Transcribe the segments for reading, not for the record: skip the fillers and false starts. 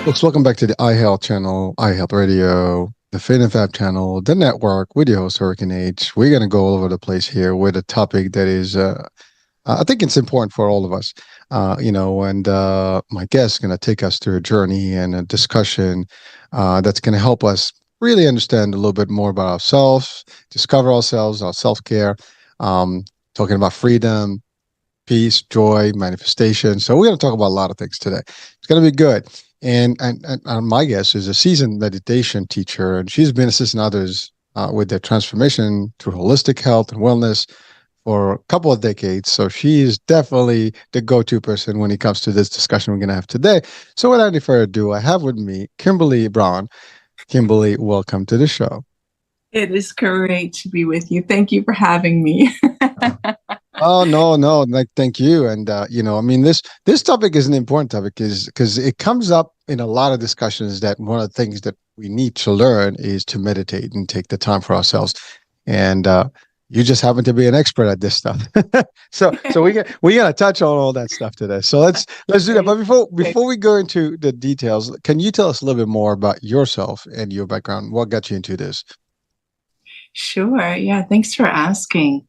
Folks, welcome back to the iHealth channel, iHealth Radio, the Fit and Fab channel, the network with your host, Hurricane H. We're going to go all over the place here with a topic that is, I think it's important for all of us, and my guest is going to take us through a journey and a discussion that's going to help us really understand a little bit more about ourselves, discover ourselves, our self-care, talking about freedom, peace, joy, manifestation. So we're going to talk about a lot of things today. It's going to be good. And my guest is a seasoned meditation teacher, and she's been assisting others with their transformation through holistic health and wellness for a couple of decades. So she is definitely the go-to person when it comes to this discussion we're going to have today. So without any further ado, I have with me Kimberly Braun. Kimberly, welcome to the show. It is great to be with you. Thank you for having me. Oh, no, like, thank you. And, this topic is an important topic because it comes up in a lot of discussions that one of the things that we need to learn is to meditate and take the time for ourselves. And you just happen to be an expert at this stuff. so we're gonna touch on all that stuff today. So let's do that. But before we go into the details, can you tell us a little bit more about yourself and your background? What got you into this? Sure. Yeah. Thanks for asking.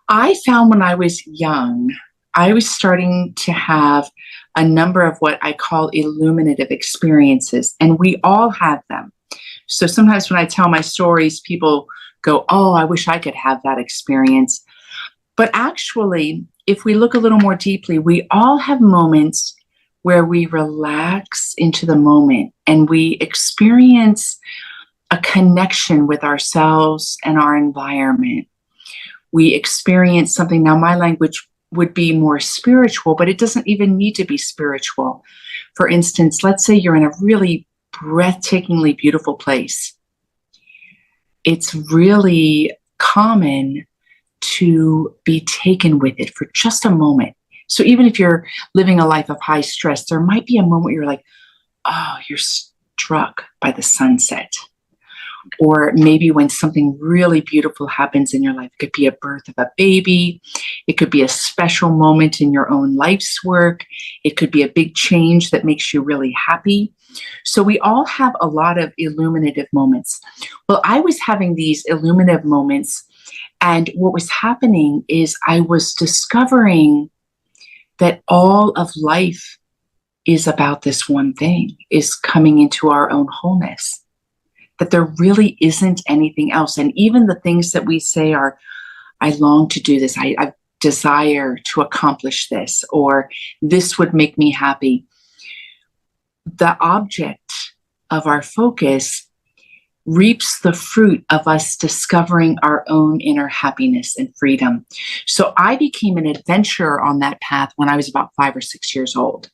I found when I was young, I was starting to have a number of what I call illuminative experiences, and we all have them. So sometimes when I tell my stories, people go, "Oh, I wish I could have that experience." But actually, if we look a little more deeply, we all have moments where we relax into the moment and we experience a connection with ourselves and our environment. We experience something. Now, my language would be more spiritual, but it doesn't even need to be spiritual. For instance, let's say you're in a really breathtakingly beautiful place. It's really common to be taken with it for just a moment. So even if you're living a life of high stress, there might be a moment where you're like, oh, you're struck by the sunset. Or maybe when something really beautiful happens in your life. It could be a birth of a baby. It could be a special moment in your own life's work. It could be a big change that makes you really happy. So we all have a lot of illuminative moments. Well, I was having these illuminative moments, and what was happening is I was discovering that all of life is about this one thing, is coming into our own wholeness. That there really isn't anything else. And even the things that we say are, I long to do this, I desire to accomplish this, or this would make me happy. The object of our focus reaps the fruit of us discovering our own inner happiness and freedom. So I became an adventurer on that path when I was about 5 or 6 years old.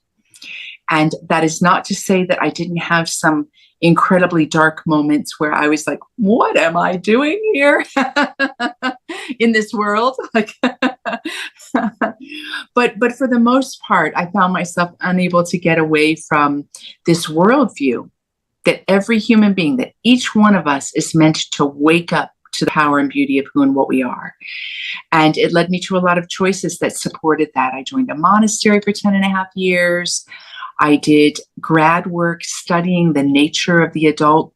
And that is not to say that I didn't have some incredibly dark moments where I was like, what am I doing here in this world? But for the most part, I found myself unable to get away from this worldview that every human being, that each one of us is meant to wake up to the power and beauty of who and what we are. And it led me to a lot of choices that supported that. I joined a monastery for 10 and a half years. I did grad work studying the nature of the adult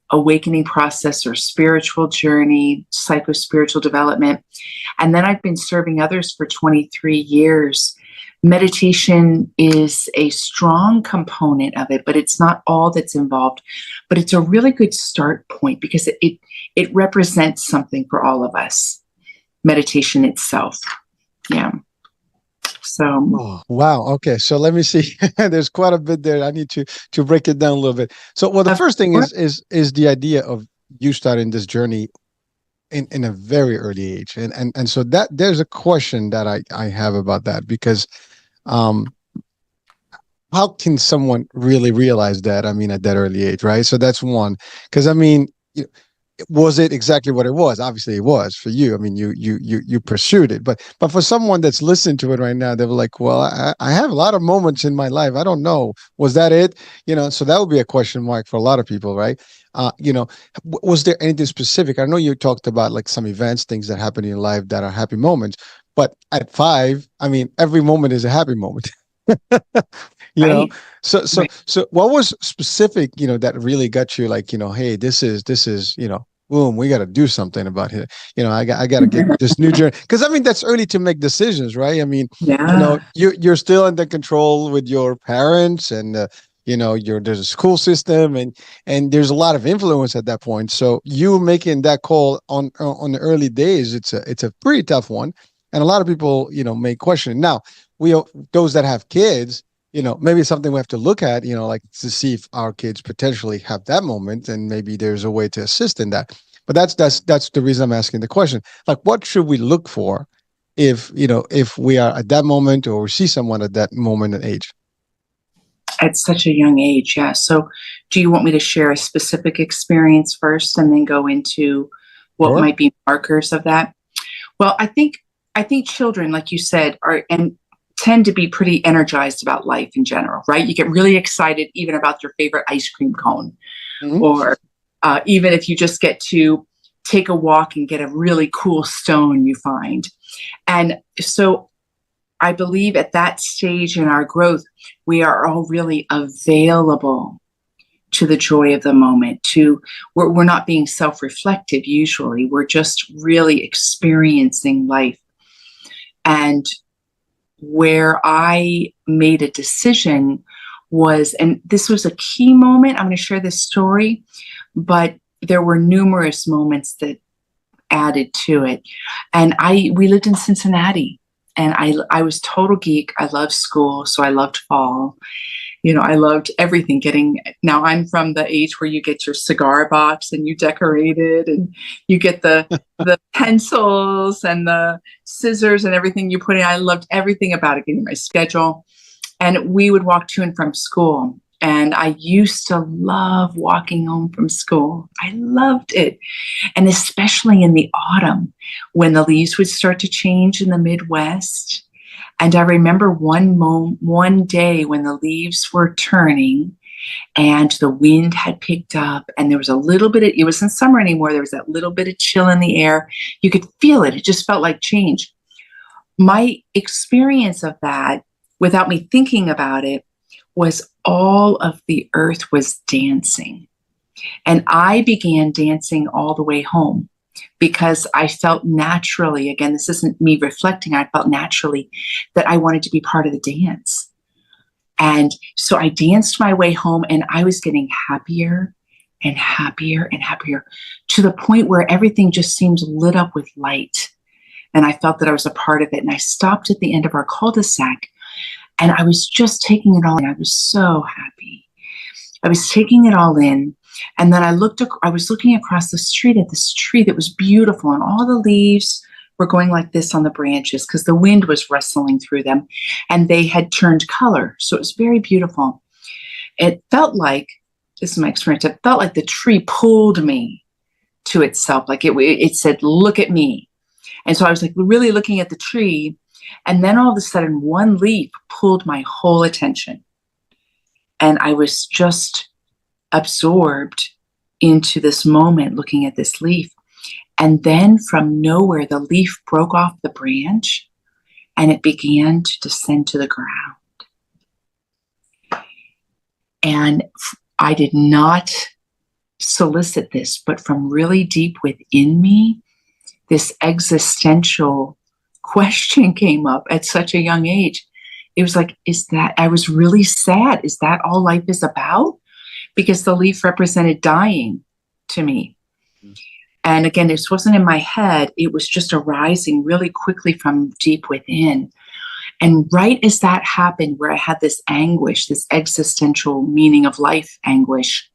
awakening process or spiritual journey, psycho-spiritual development. And then I've been serving others for 23 years. Meditation is a strong component of it, but it's not all that's involved. But it's a really good start point because it represents something for all of us. Meditation itself. Yeah. So, oh, wow. Okay. So let me see. There's quite a bit there. I need to break it down a little bit. So, well, the first thing is the idea of you starting this journey in a very early age. And so that there's a question that I have about that because how can someone really realize that? I mean, at that early age, right? So that's one. Because I mean, was it exactly what it was? Obviously it was for you. I mean, you pursued it, but for someone that's listening to it right now, they were like, well, I have a lot of moments in my life. I don't know. Was that it? So that would be a question mark for a lot of people, right? Was there anything specific? I know you talked about like some events, things that happen in your life that are happy moments, but at 5, I mean, every moment is a happy moment. you know, Right. Right. so what was specific, that really got you like, hey, this is, boom, we got to do something about it. I got to get this new journey. Cause I mean, that's early to make decisions, right? I mean, Yeah. you're still under control with your parents and, there's a school system and there's a lot of influence at that point. So you making that call on the early days, it's a pretty tough one. And a lot of people, may question it. Now, those that have kids, maybe it's something we have to look at, like to see if our kids potentially have that moment, and maybe there's a way to assist in that. But that's the reason I'm asking the question. Like, what should we look for if we are at that moment or we see someone at that moment in age? At such a young age, yeah. So do you want me to share a specific experience first and then go into what Sure. might be markers of that? Well, I think children, like you said, are and tend to be pretty energized about life in general, right? You get really excited even about your favorite ice cream cone, Hmm. or even if you just get to take a walk and get a really cool stone you find. And so I believe at that stage in our growth, we are all really available to the joy of the moment. We're not being self-reflective usually. We're just really experiencing life. And where I made a decision was, and this was a key moment. I'm going to share this story, but there were numerous moments that added to it. And we lived in Cincinnati, and I was total geek. I loved school, so I loved fall. I loved everything. Now I'm from the age where you get your cigar box and you decorate it, and you get the pencils and the scissors and everything you put in. I loved everything about it, getting my schedule. And we would walk to and from school. And I used to love walking home from school. I loved it. And especially in the autumn when the leaves would start to change in the Midwest. And I remember one day when the leaves were turning and the wind had picked up and there was a little bit it wasn't summer anymore. There was that little bit of chill in the air. You could feel it. It just felt like change. My experience of that, without me thinking about it, was all of the earth was dancing. And I began dancing all the way home because I felt naturally, again, this isn't me reflecting, I felt naturally that I wanted to be part of the dance. And so I danced my way home, and I was getting happier and happier and happier, to the point where everything just seemed lit up with light. And I felt that I was a part of it. And I stopped at the end of our cul-de-sac, and I was just taking it all in. I was so happy. I was taking it all in. And then I was looking across the street at this tree that was beautiful, and all the leaves were going like this on the branches because the wind was rustling through them, and they had turned color. So it was very beautiful. It felt like, this is my experience, it felt like the tree pulled me to itself. Like it said, look at me. And so I was like really looking at the tree. And then all of a sudden, one leaf pulled my whole attention. And I was just absorbed into this moment looking at this leaf. And then from nowhere, the leaf broke off the branch and it began to descend to the ground. And I did not solicit this, but from really deep within me, this existential question came up at such a young age. It was like, I was really sad. Is that all life is about? Because the leaf represented dying to me. And again, this wasn't in my head. It was just arising really quickly from deep within. And right as that happened, where I had this anguish, this existential meaning of life anguish,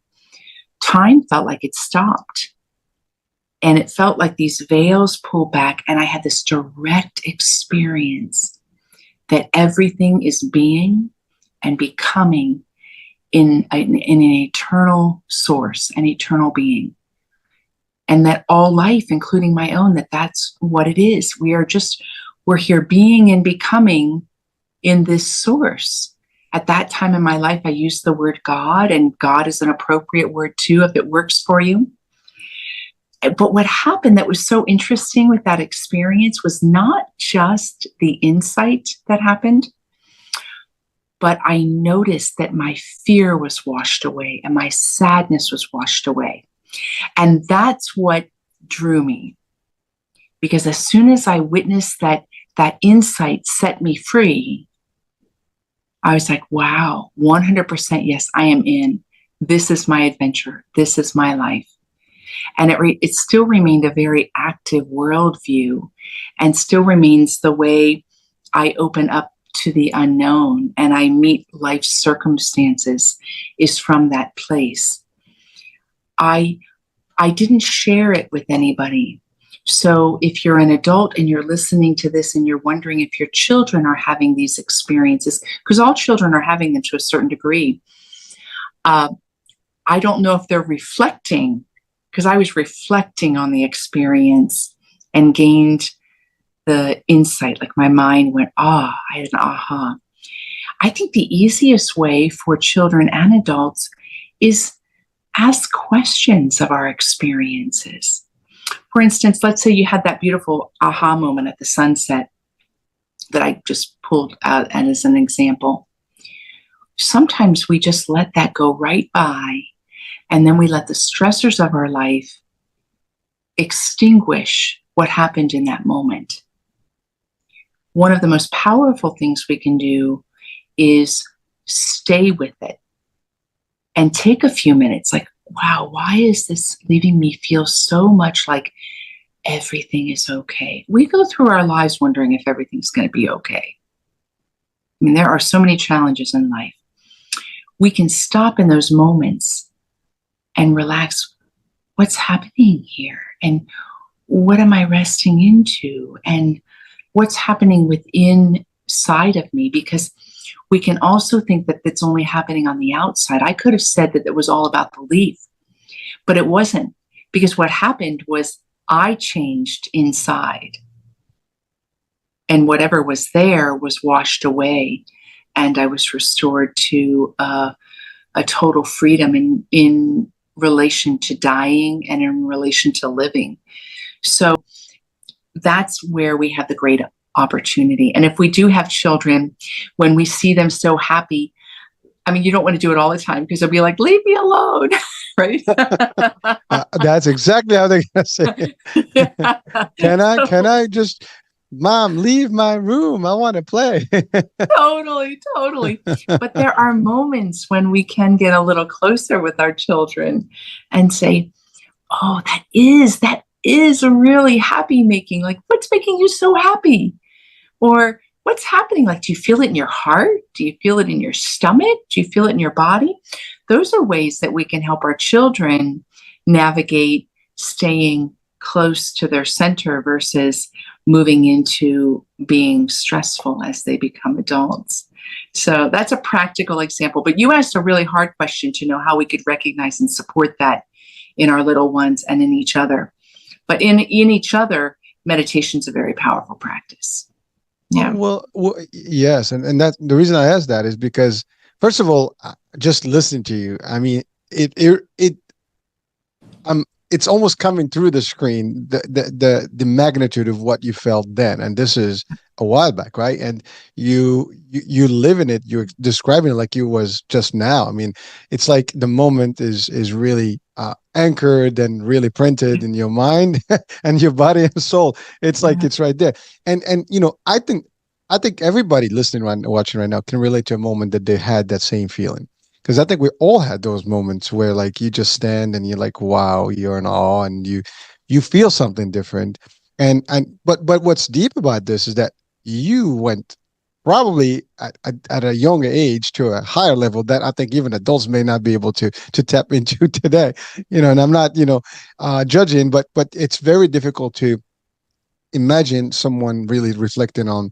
time felt like it stopped. And it felt like these veils pulled back, and I had this direct experience that everything is being and becoming in an eternal source, an eternal being. And that all life, including my own, that's what it is. We're here being and becoming in this source. At that time in my life, I used the word God, and God is an appropriate word too, if it works for you. But what happened that was so interesting with that experience was not just the insight that happened, but I noticed that my fear was washed away and my sadness was washed away. And that's what drew me. Because as soon as I witnessed that insight set me free, I was like, wow, 100% yes, I am in. This is my adventure. This is my life. And it still remained a very active worldview and still remains the way I open up to the unknown and I meet life circumstances is from that place. I didn't share it with anybody. So if you're an adult and you're listening to this and you're wondering if your children are having these experiences, because all children are having them to a certain degree, I don't know if they're reflecting, because I was reflecting on the experience and gained the insight, like my mind went, I had an aha. I think the easiest way for children and adults is ask questions of our experiences. For instance, let's say you had that beautiful aha moment at the sunset that I just pulled out as an example. Sometimes we just let that go right by, and then we let the stressors of our life extinguish what happened in that moment. One of the most powerful things we can do is stay with it and take a few minutes, like, wow, why is this leaving me feel so much like everything is okay? We go through our lives wondering if everything's going to be okay. I mean, there are so many challenges in life. We can stop in those moments and relax. What's happening here? And what am I resting into? And what's happening within side of me? Because we can also think that it's only happening on the outside. I could have said that it was all about the leaf, but it wasn't, because what happened was I changed inside, and whatever was there was washed away, and I was restored to a total freedom in relation to dying and in relation to living. So that's where we have the great opportunity. And if we do have children, when we see them so happy, I mean, you don't want to do it all the time because they'll be like, leave me alone, right? That's exactly how they're going to say it. Can I just, Mom, leave my room. I want to play. Totally. But there are moments when we can get a little closer with our children and say, oh, that is really happy making. Like, what's making you so happy? Or what's happening? Like, do you feel it in your heart? Do you feel it in your stomach? Do you feel it in your body? Those are ways that we can help our children navigate staying close to their center versus moving into being stressful as they become adults. So that's a practical example. But you asked a really hard question to know how we could recognize and support that in our little ones and in each other. But in each other, meditation's a very powerful practice. Yeah. Well, yes, and that the reason I asked that is because, first of all, just listening to you, I mean, it's almost coming through the screen, the magnitude of what you felt then, and this is a while back, right? And you live in it, you're describing it like you was just now. I mean, it's like the moment is really anchored and really printed in your mind and your body and soul. It's like it's right there. And I think everybody listening watching right now can relate to a moment that they had that same feeling. Because I think we all had those moments where, like, you just stand and you're like, wow, you're in awe and you feel something different. But what's deep about this is that you went probably at a younger age to a higher level that I think even adults may not be able to tap into today. And I'm not judging, but it's very difficult to imagine someone really reflecting on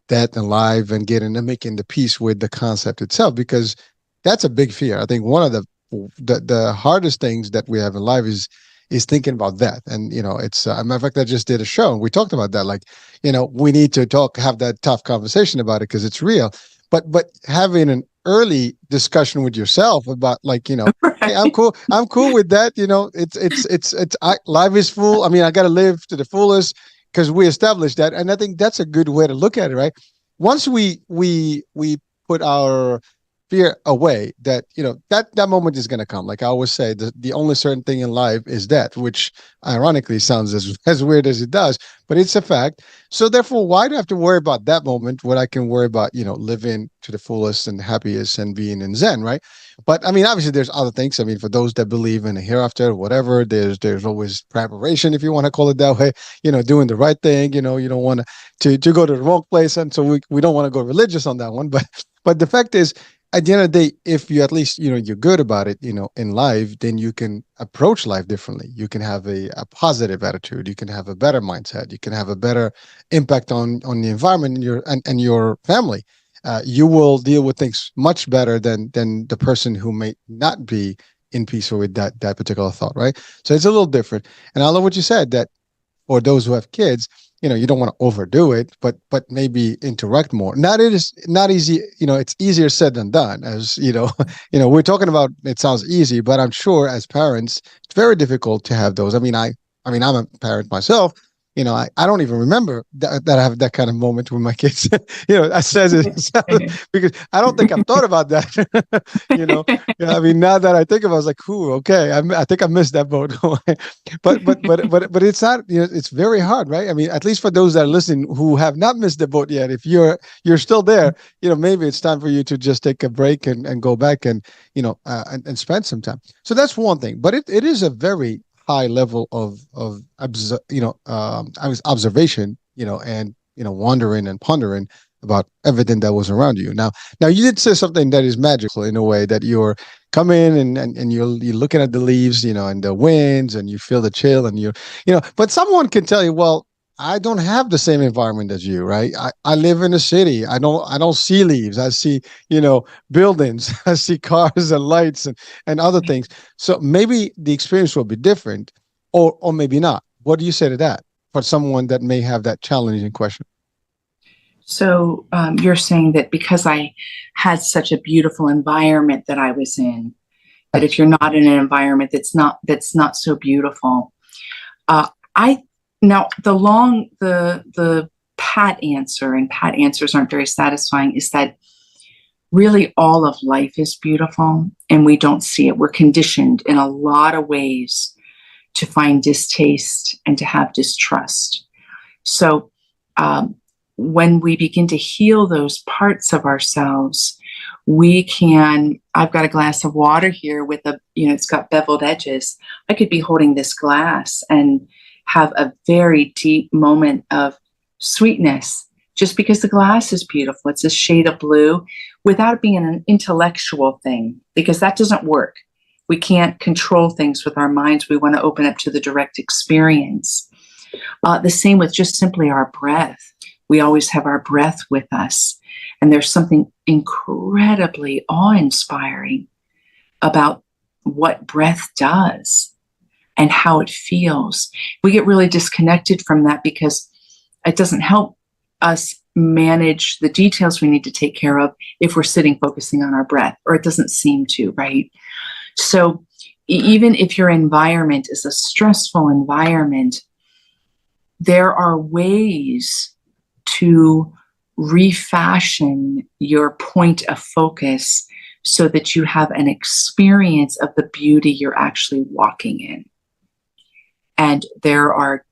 that and live and making the peace with the concept itself, because that's a big fear. I think one of the hardest things that we have in life is thinking about that. And it's a matter of fact, I just did a show and we talked about that. Like, we need to have that tough conversation about it because it's real. But having an early discussion with yourself about, like, Right. hey, I'm cool with that. Life is full. I mean, I got to live to the fullest because we established that, and I think that's a good way to look at it, right? Once we put our fear away, that that moment is going to come. Like I always say, the only certain thing in life is death, which ironically sounds as weird as it does, but it's a fact. So therefore, why do I have to worry about that moment when I can worry about living to the fullest and happiest and being in zen, right? But I mean, obviously there's other things. I mean, for those that believe in a hereafter, whatever, there's always preparation, if you want to call it that way, doing the right thing. You don't want to go to the wrong place, and so we don't want to go religious on that one. But the fact is, at the end of the day, if you at least you're good about it, in life, then you can approach life differently. You can have a positive attitude. You can have a better mindset. You can have a better impact on the environment and your family. You will deal with things much better than the person who may not be in peace with that particular thought, right? So it's a little different. And I love what you said, that for those who have kids, you don't want to overdo it, but maybe interact more. Not it is not easy. It's easier said than done. As we're talking about. It sounds easy, but I'm sure as parents, it's very difficult to have those. I mean, I'm a parent myself. I don't even remember that I have that kind of moment with my kids. I says it because I don't think I've thought about that. I mean, now that I think about it, I was like, "Ooh, okay, I think I missed that boat." but it's not. It's very hard, right? I mean, at least for those that are listening who have not missed the boat yet, if you're still there, maybe it's time for you to just take a break and go back and and spend some time. So that's one thing. But it is a very high level of observation, and wondering and pondering about everything that was around you. Now you did say something that is magical in a way, that you're coming and you're looking at the leaves, and the winds, and you feel the chill, and but someone can tell you, well, I don't have the same environment as you, right? I live in a city. I don't see leaves. I see, buildings. I see cars and lights and other things. So maybe the experience will be different, or maybe not. What do you say to that for someone that may have that challenging question? So you're saying that because I had such a beautiful environment that I was in, that if you're not in an environment that's not so beautiful, I now the pat answer, and pat answers aren't very satisfying, is that really all of life is beautiful and we don't see it. We're conditioned in a lot of ways to find distaste and to have distrust. So when we begin to heal those parts of ourselves, I've got a glass of water here with it's got beveled edges. I could be holding this glass and have a very deep moment of sweetness just because the glass is beautiful. It's a shade of blue, without it being an intellectual thing, because that doesn't work. We can't control things with our minds. We want to open up to the direct experience. The same with just simply our breath. We always have our breath with us. And there's something incredibly awe-inspiring about what breath does and how it feels. We get really disconnected from that because it doesn't help us manage the details we need to take care of if we're sitting focusing on our breath, or it doesn't seem to, right? So even if your environment is a stressful environment, there are ways to refashion your point of focus so that you have an experience of the beauty you're actually walking in. And there are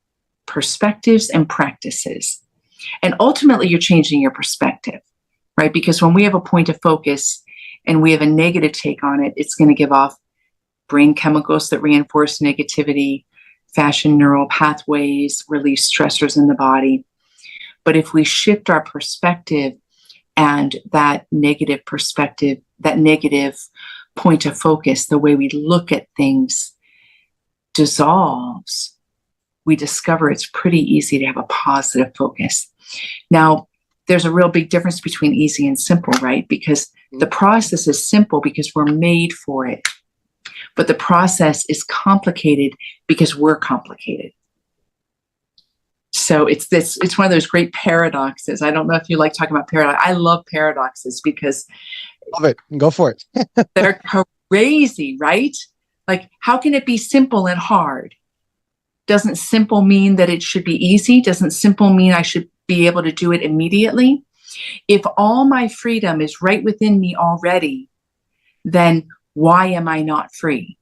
perspectives and practices. And ultimately, you're changing your perspective, right? Because when we have a point of focus and we have a negative take on it, it's going to give off brain chemicals that reinforce negativity, fashion neural pathways, release stressors in the body. But if we shift our perspective, and that negative perspective, that negative point of focus, the way we look at things dissolves, we discover it's pretty easy to have a positive focus. Now, there's a real big difference between easy and simple, right? Because the process is simple because we're made for it. But the process is complicated because we're complicated. So it's one of those great paradoxes. I don't know if you like talking about paradox. I love paradoxes because love it. Go for it. They're crazy, right? Like, how can it be simple and hard? Doesn't simple mean that it should be easy? Doesn't simple mean I should be able to do it immediately? If all my freedom is right within me already, then why am I not free?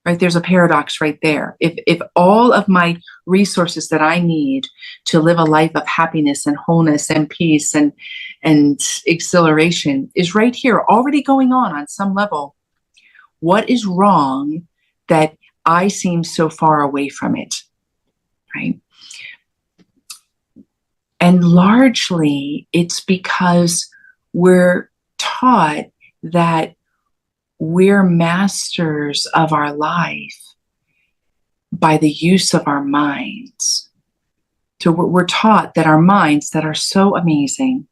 Right? There's a paradox right there. If all of my resources that I need to live a life of happiness and wholeness and peace and exhilaration is right here, already going on some level, what is wrong that I seem so far away from it? Right? And largely, it's because we're taught that we're masters of our life by the use of our minds. So we're taught that our minds that are so amazing,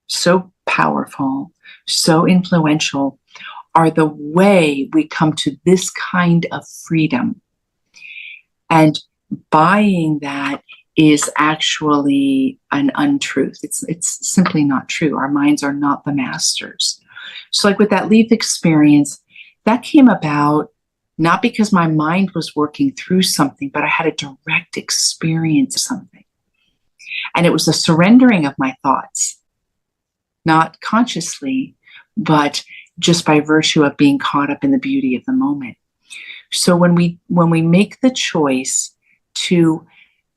so powerful, so influential, are the way we come to this kind of freedom. And buying that is actually an untruth. It's simply not true. Our minds are not the masters. So like with that leaf experience, that came about not because my mind was working through something, but I had a direct experience of something. And it was a surrendering of my thoughts, not consciously, but just by virtue of being caught up in the beauty of the moment. So when we make the choice to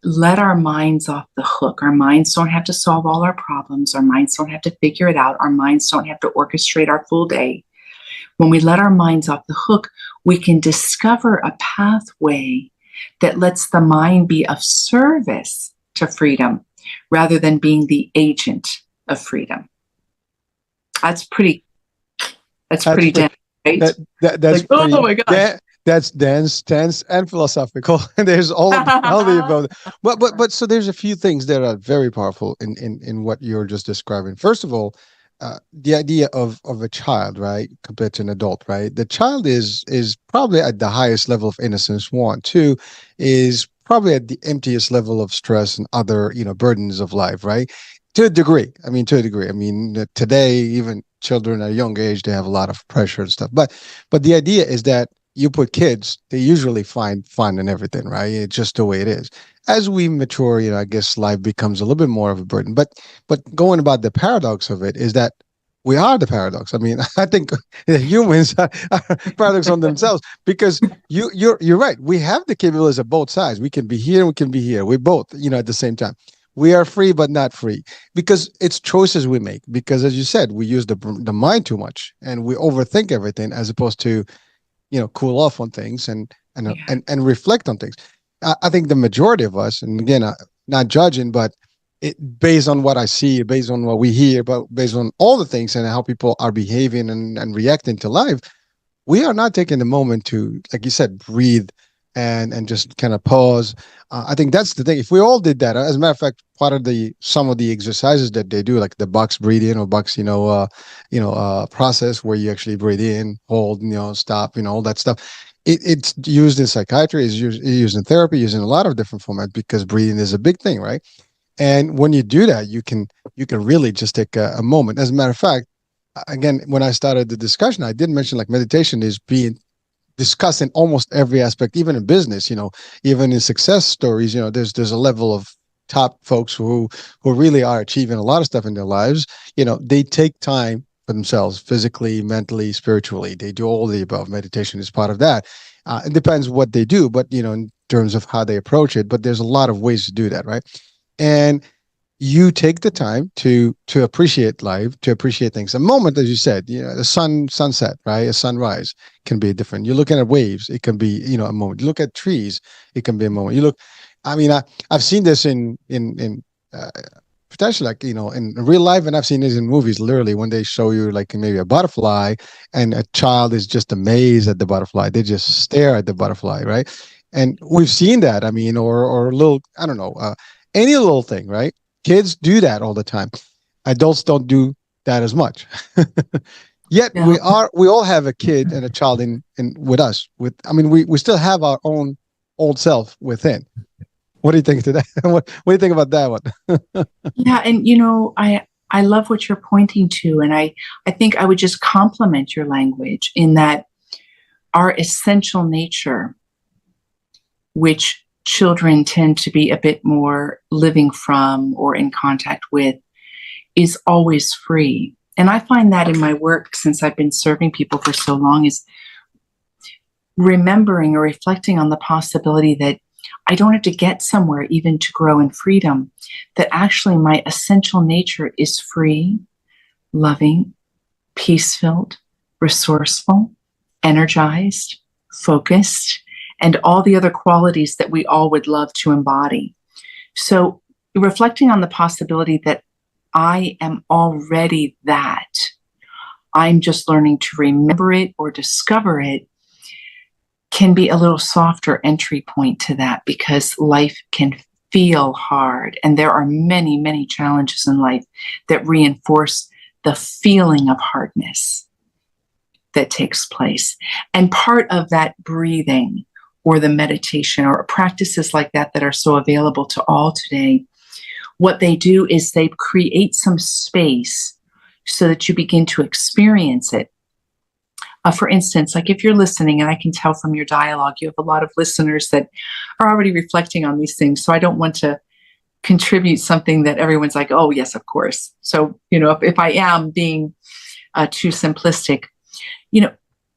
let our minds off the hook, our minds don't have to solve all our problems, our minds don't have to figure it out, our minds don't have to orchestrate our full day. When we let our minds off the hook, we can discover a pathway that lets the mind be of service to freedom rather than being the agent of freedom. That's pretty dense, right? That's like, pretty. oh my gosh. That's dense, tense, and philosophical. There's all the above. But so there's a few things that are very powerful in what you're just describing. First of all, the idea of a child, right, compared to an adult, right? The child is probably at the highest level of innocence. One, two, is probably at the emptiest level of stress and other burdens of life, right? To a degree. To a degree. Today, even children at a young age, they have a lot of pressure and stuff. But the idea is that you put kids, they usually find fun and everything, right? It's just the way it is. As we mature, I guess life becomes a little bit more of a burden. But going about the paradox of it is that we are the paradox. I think the humans are paradox on themselves because you're right. We have the capabilities of both sides. We can be here and we can be here. We both, at the same time. We are free, but not free because it's choices we make. Because as you said, we use the mind too much and we overthink everything as opposed to cool off on things and reflect on things. I think the majority of us, and again, not judging, but based on what I see, based on what we hear, but based on all the things and how people are behaving and reacting to life, we are not taking the moment to, like you said, breathe and just kind of pause. I think that's the thing. If we all did that, as a matter of fact, part of some of the exercises that they do, like the box breathing or box, process where you actually breathe in, hold, stop, all that stuff. It's used in psychiatry, it's used in therapy, used in a lot of different formats because breathing is a big thing, right? And when you do that, you can really just take a moment. As a matter of fact, again, when I started the discussion, I did mention like meditation is being discussed in almost every aspect, even in business, even in success stories, there's a level of top folks who really are achieving a lot of stuff in their lives. They take time for themselves, physically, mentally, spiritually. They do all the above. Meditation is part of that. It depends what they do, but in terms of how they approach it, but there's a lot of ways to do that, right? And you take the time to appreciate life, to appreciate things. A moment, as you said, the sunset, right? A sunrise can be different. You're looking at waves, it can be, a moment. You look at trees, it can be a moment. You look, I've seen this in potentially like, in real life, and I've seen this in movies, literally, when they show you like maybe a butterfly and a child is just amazed at the butterfly. They just stare at the butterfly, right? And we've seen that, or a little, I don't know, any little thing, right? Kids do that all the time. Adults don't do that as much. Yet No. we all have a kid and a child in with us. We still have our own old self within. What do you think to that? What do you think about that one? Yeah, and I love what you're pointing to, and I think I would just compliment your language in that our essential nature, which children tend to be a bit more living from or in contact with, is always free. And I find that in my work, since I've been serving people for so long, is remembering or reflecting on the possibility that I don't have to get somewhere even to grow in freedom, that actually my essential nature is free, loving, peace-filled, resourceful, energized, focused, and all the other qualities that we all would love to embody. So reflecting on the possibility that I am already that, I'm just learning to remember it or discover it, can be a little softer entry point to that, because life can feel hard. And there are many, many challenges in life that reinforce the feeling of hardness that takes place. And part of that breathing or the meditation or practices like that that are so available to all today, what they do is they create some space so that you begin to experience it. For instance, like if you're listening, and I can tell from your dialogue, you have a lot of listeners that are already reflecting on these things. So I don't want to contribute something that everyone's like, oh, yes, of course. So, if I am being too simplistic,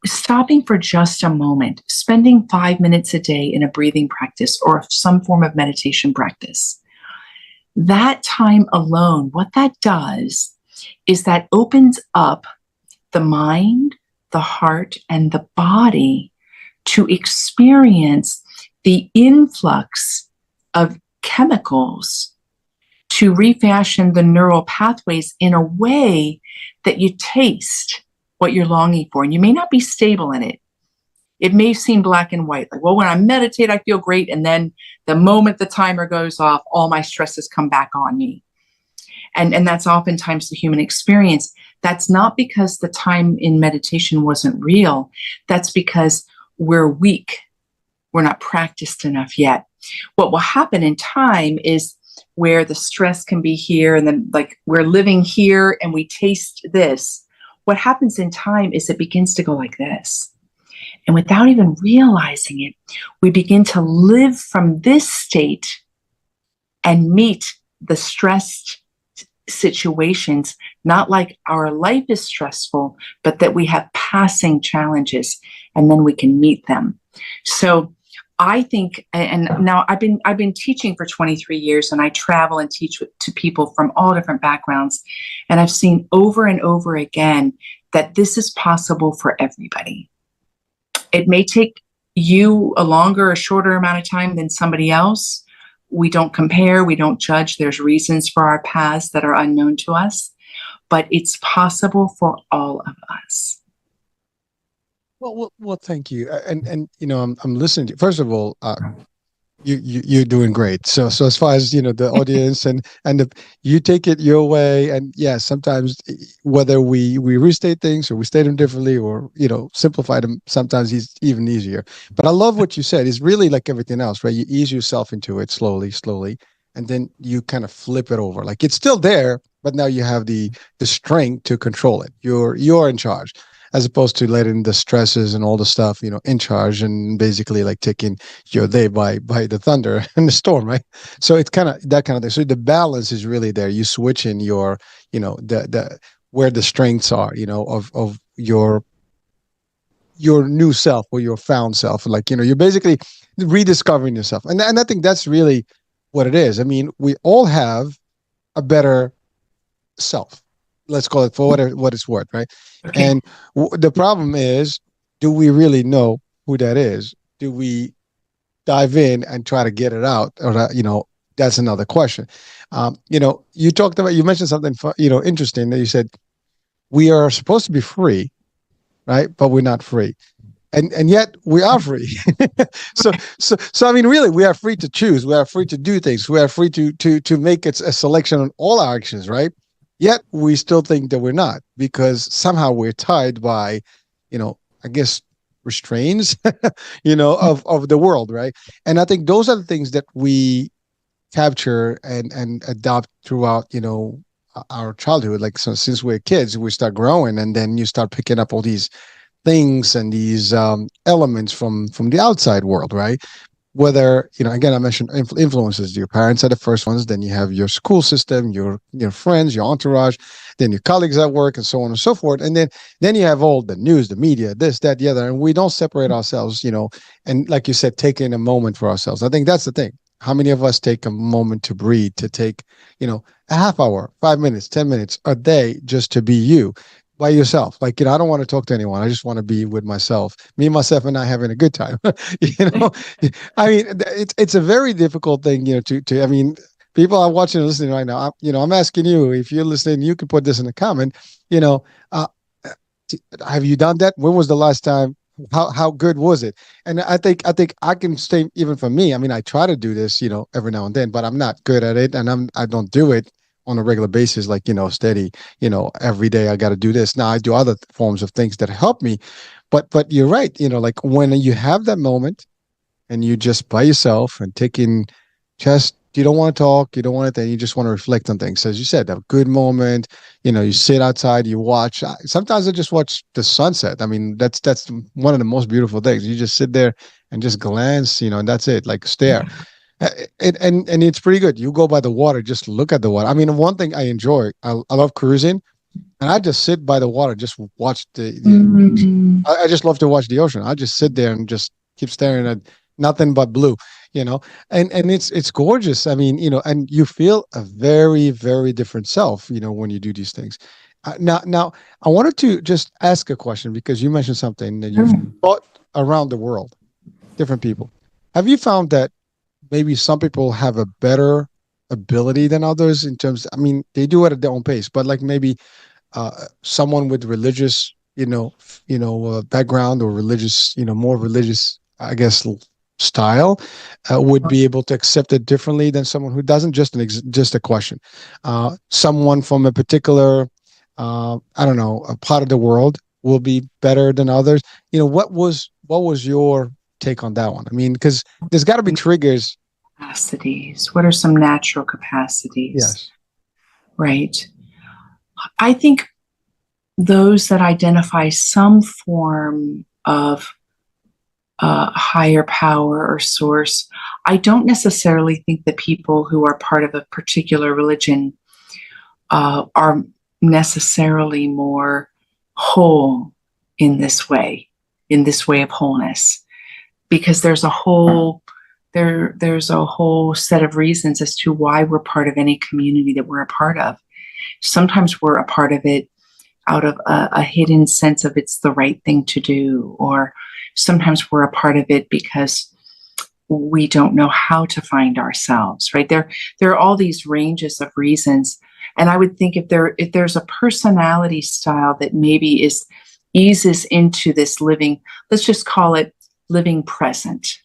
stopping for just a moment, spending 5 minutes a day in a breathing practice or some form of meditation practice, that time alone, what that does is that opens up the mind, the heart, and the body to experience the influx of chemicals to refashion the neural pathways in a way that you taste what you're longing for. And you may not be stable in it. It may seem black and white. Like, well, when I meditate, I feel great. And then the moment the timer goes off, all my stresses come back on me. And that's oftentimes the human experience. That's not because the time in meditation wasn't real. That's because we're weak. We're not practiced enough yet. What will happen in time is where the stress can be here, and then like we're living here and we taste this. What happens in time is it begins to go like this. And without even realizing it, we begin to live from this state and meet the stressed situations, not like our life is stressful, but that we have passing challenges and then we can meet them. So I think, and now I've been teaching for 23 years, and I travel and teach to people from all different backgrounds. And I've seen over and over again that this is possible for everybody. It may take you a longer or shorter amount of time than somebody else. We don't compare, we don't judge. There's reasons for our paths that are unknown to us, but it's possible for all of us. Well, thank you. And I'm listening to, first of all, you're doing great. So as far as the audience and you take it your way, and yeah, sometimes whether we restate things or we state them differently or simplify them, sometimes it's even easier. But I love what you said. It's really like everything else, right? You ease yourself into it slowly, and then you kind of flip it over. Like it's still there, but now you have the strength to control it. You're in charge, as opposed to letting the stresses and all the stuff, in charge and basically like taking your day by the thunder and the storm, right? So it's kind of that kind of thing. So the balance is really there. You switch in your, the where the strengths are, of your new self or your found self. Like, you're basically rediscovering yourself. And I think that's really what it is. I mean, we all have a better self. Let's call it for what it's worth, right? Okay. And the problem is, do we really know who that is? Do we dive in and try to get it out? Or that's another question. You mentioned something, interesting, that you said we are supposed to be free, right? But we're not free. And yet we are free. so I mean, really, we are free to choose. We are free to do things. We are free to make it a selection on all our actions, right? Yet we still think that we're not, because somehow we're tied by, I guess, restraints, of the world, right? And I think those are the things that we capture and adopt throughout, our childhood. Like, so since we're kids, we start growing, and then you start picking up all these things and these elements from the outside world, right? whether, again, I mentioned influences. Your parents are the first ones, then you have your school system, your friends, your entourage, then your colleagues at work, and so on and so forth. And then you have all the news, the media, this, that, the other, and we don't separate ourselves, and like you said, taking a moment for ourselves. I think that's the thing. How many of us take a moment to breathe, to take, a half hour, 5 minutes, 10 minutes a day just to be you by yourself? Like, I don't want to talk to anyone. I just want to be with myself, me, myself, and I having a good time. you know, I mean, it's a very difficult thing, I mean, people are watching and listening right now. I'm asking you, if you're listening, you can put this in the comment, you know, uh, have you done that? When was the last time? How good was it? And I think I can say, even for me. I mean, I try to do this, every now and then, but I'm not good at it, and I don't do it on a regular basis, like, steady. Every day I got to do this. Now I do other forms of things that help me, but you're right. Like when you have that moment and you just by yourself and taking just, you don't want to talk, you don't want to, you just want to reflect on things. As you said, a good moment, you sit outside, you watch. Sometimes I just watch the sunset. I mean, that's one of the most beautiful things. You just sit there and just glance, and that's it, like stare. And it's pretty good. You go by the water, just look at the water. I mean, one thing I enjoy, I love cruising, and I just sit by the water, just watch Mm. I just love to watch the ocean. I just sit there and just keep staring at nothing but blue, you know, and it's gorgeous. I mean, and you feel a very, very different self, when you do these things. Now, I wanted to just ask a question, because you mentioned something that you've Mm. taught around the world, different people. Have you found that maybe some people have a better ability than others in terms? I mean, they do it at their own pace, but like maybe someone with religious, background, or religious, more religious, I guess, style, would be able to accept it differently than someone who doesn't. Just a question. Someone from a particular, I don't know, a part of the world will be better than others. What was your take on that one? I mean, because there's got to be triggers. Capacities. What are some natural capacities? Yes. Right. I think those that identify some form of higher power or source, I don't necessarily think that people who are part of a particular religion are necessarily more whole in this way of wholeness, because there's a whole set of reasons as to why we're part of any community that we're a part of. Sometimes we're a part of it out of a hidden sense of it's the right thing to do, or sometimes we're a part of it because we don't know how to find ourselves, right? There are all these ranges of reasons. And I would think if there's a personality style that maybe eases into this living, let's just call it living present.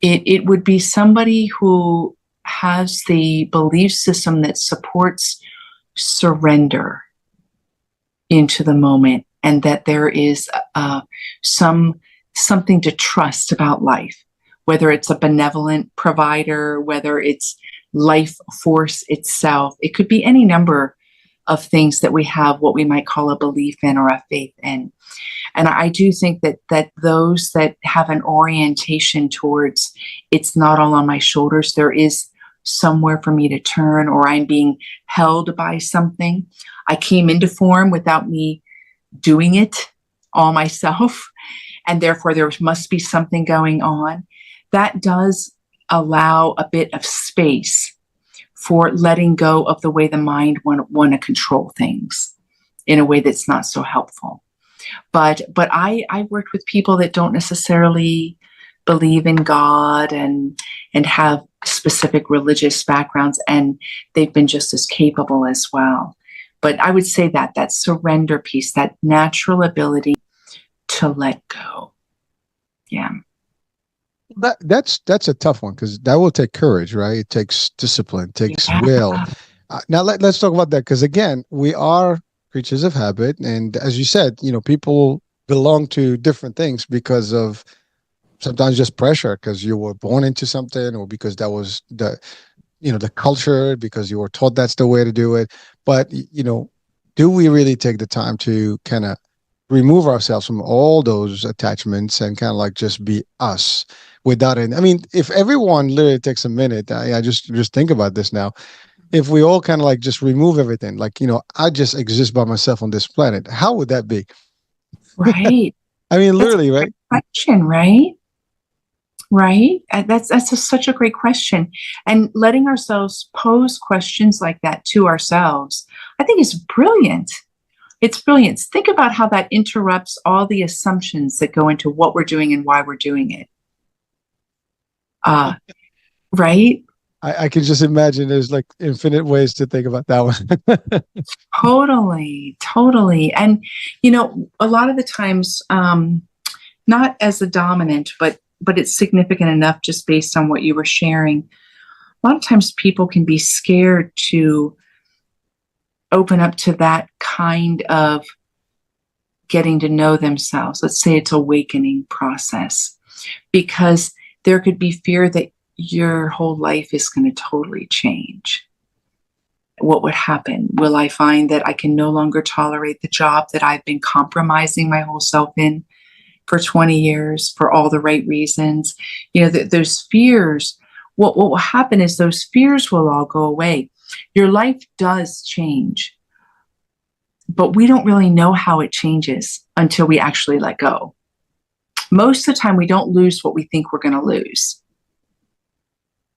It would be somebody who has the belief system that supports surrender into the moment, and that there is something to trust about life, whether it's a benevolent provider, whether it's life force itself. It could be any number of things that we have what we might call a belief in or a faith in. And I do think that those that have an orientation towards it's not all on my shoulders, there is somewhere for me to turn, or I'm being held by something. I came into form without me doing it all myself, and therefore there must be something going on. That does allow a bit of space for letting go of the way the mind want to control things in a way that's not so helpful. But I worked with people that don't necessarily believe in God and have specific religious backgrounds, and they've been just as capable as well. But I would say that surrender piece, that natural ability to let go. Yeah. That's a tough one, because that will take courage, right? It takes discipline, takes Yeah. will. Now let's talk about that, because again, we are creatures of habit, and as you said, people belong to different things because of sometimes just pressure, because you were born into something, or because that was the culture, because you were taught that's the way to do it. But do we really take the time to kind of remove ourselves from all those attachments and kind of like just be us without it. I mean, if everyone literally takes a minute, I just think about this now. If we all kind of like just remove everything, like, I just exist by myself on this planet, how would that be? Right. I mean, That's a literally, great right? question, right? Right. Such a great question. And letting ourselves pose questions like that to ourselves, I think is brilliant. It's brilliant. Think about how that interrupts all the assumptions that go into what we're doing and why we're doing it. Uh, right? I can just imagine there's like infinite ways to think about that one. Totally, totally. And a lot of the times, not as a dominant, but it's significant enough just based on what you were sharing. A lot of times people can be scared to open up to that kind of getting to know themselves. Let's say it's awakening process, because there could be fear that your whole life is going to totally change. What would happen? Will I find that I can no longer tolerate the job that I've been compromising my whole self in for 20 years for all the right reasons? Those fears, what will happen is those fears will all go away. Your life does change, but we don't really know how it changes until we actually let go. Most of the time, we don't lose what we think we're going to lose.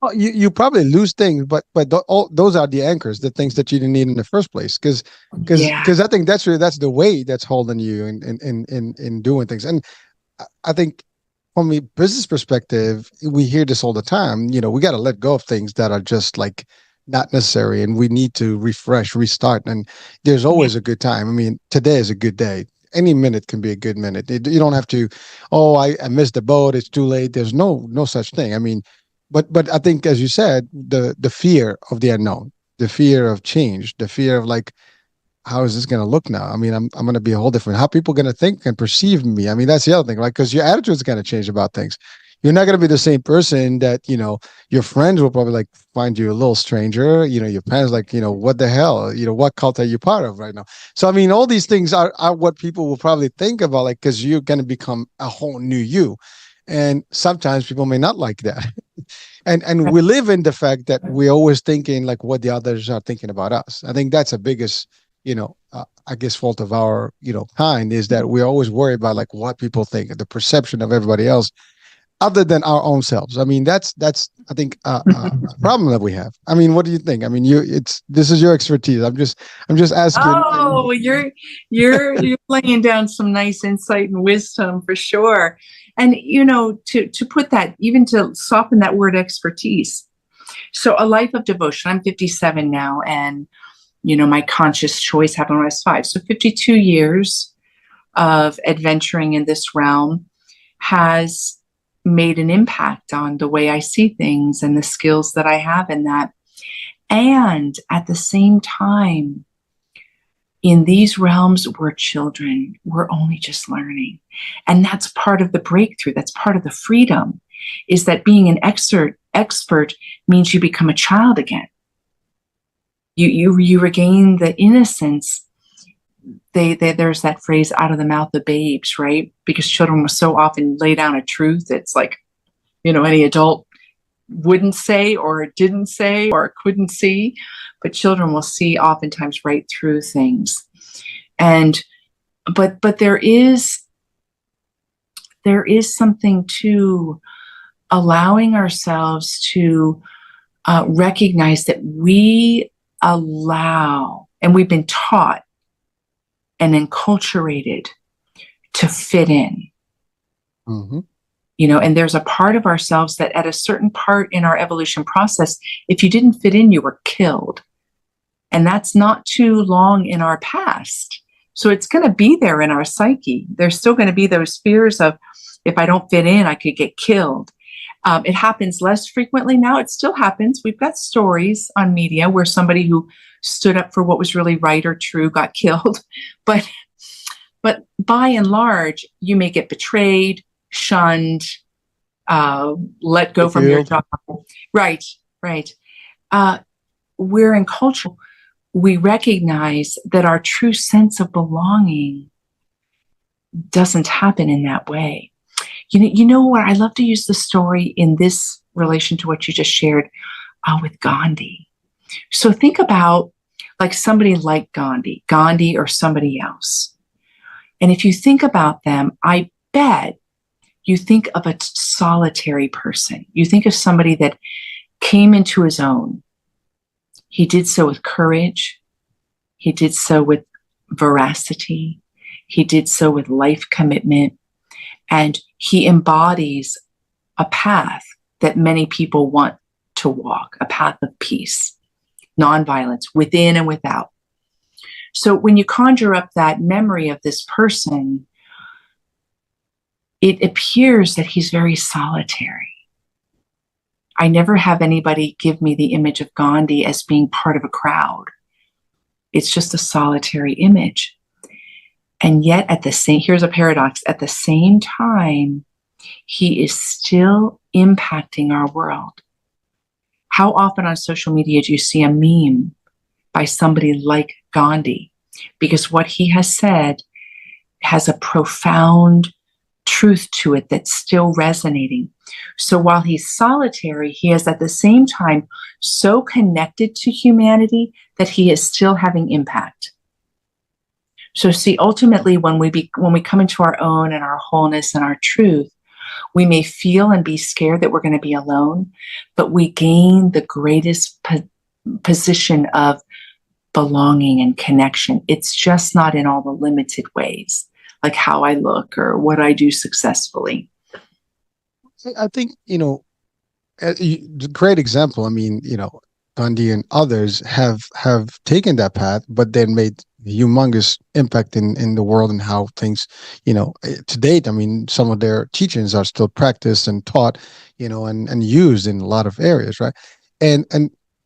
Well, you probably lose things, but all those are the anchors, the things that you didn't need in the first place. Yeah. Because I think that's the way that's holding you in doing things. And I think from a business perspective, we hear this all the time. We got to let go of things that are just like not necessary, and we need to refresh, restart. And there's Yeah. always a good time. I mean, today is a good day. Any minute can be a good minute. You don't have to, oh, I missed the boat. It's too late. There's no such thing. I mean, but I think, as you said, the fear of the unknown, the fear of change, the fear of like, how is this going to look now? I mean, I'm going to be a whole different. How people going to think and perceive me? I mean, that's the other thing, like, because your attitude is going to change about things. You're not going to be the same person that your friends will probably like find you a little stranger. Your parents like, what the hell? What cult are you part of right now? So I mean, all these things are what people will probably think about, like, because you're going to become a whole new you, and sometimes people may not like that. And we live in the fact that we're always thinking like what the others are thinking about us. I think that's the biggest, I guess, fault of our, kind, is that we always worry about like what people think, the perception of everybody else, other than our own selves. I mean, that's I think a problem that we have. I mean, what do you think? I mean, this is your expertise. I'm just asking. Oh, you're laying down some nice insight and wisdom for sure. And to put that, even to soften that word expertise. So a life of devotion. I'm 57 now, and my conscious choice happened when I was 5. So 52 years of adventuring in this realm has made an impact on the way I see things and the skills that I have in that. And at the same time, in these realms, we're children. We're only just learning. And that's part of the breakthrough. That's part of the freedom, is that being an expert means you become a child again. You regain the innocence. There's that phrase, out of the mouth of babes, right? Because children will so often lay down a truth that's like, any adult wouldn't say or didn't say or couldn't see, but children will see oftentimes right through things. And but there is something to allowing ourselves to recognize that we allow, and we've been taught and enculturated to fit in. Mm-hmm. And there's a part of ourselves that at a certain part in our evolution process, if you didn't fit in, you were killed. And that's not too long in our past. So it's going to be there in our psyche. There's still going to be those fears of, if I don't fit in, I could get killed. It happens less frequently now. It still happens. We've got stories on media where somebody who stood up for what was really right or true got killed. But by and large, you may get betrayed, shunned, let go from your job. Right. We're in culture. We recognize that our true sense of belonging doesn't happen in that way. You know what? I love to use the story in this relation to what you just shared with Gandhi. So think about like somebody like Gandhi or somebody else. And if you think about them, I bet you think of a solitary person. You think of somebody that came into his own. He did so with courage. He did so with veracity. He did so with life commitment. And he embodies a path that many people want to walk, a path of peace, nonviolence, within and without. So when you conjure up that memory of this person, it appears that he's very solitary. I never have anybody give me the image of Gandhi as being part of a crowd. It's just a solitary image. And yet here's a paradox, at the same time, he is still impacting our world. How often on social media do you see a meme by somebody like Gandhi? Because what he has said has a profound truth to it that's still resonating. So while he's solitary, he is at the same time so connected to humanity that he is still having impact. So see, ultimately, when we come into our own and our wholeness and our truth, we may feel and be scared that we're going to be alone, but we gain the greatest position of belonging and connection. It's just not in all the limited ways, like how I look or what I do successfully. I think, great example. I mean, Gandhi and others have taken that path, but then made humongous impact in the world and how things, to date. I mean, some of their teachings are still practiced and taught, and used in a lot of areas, right? And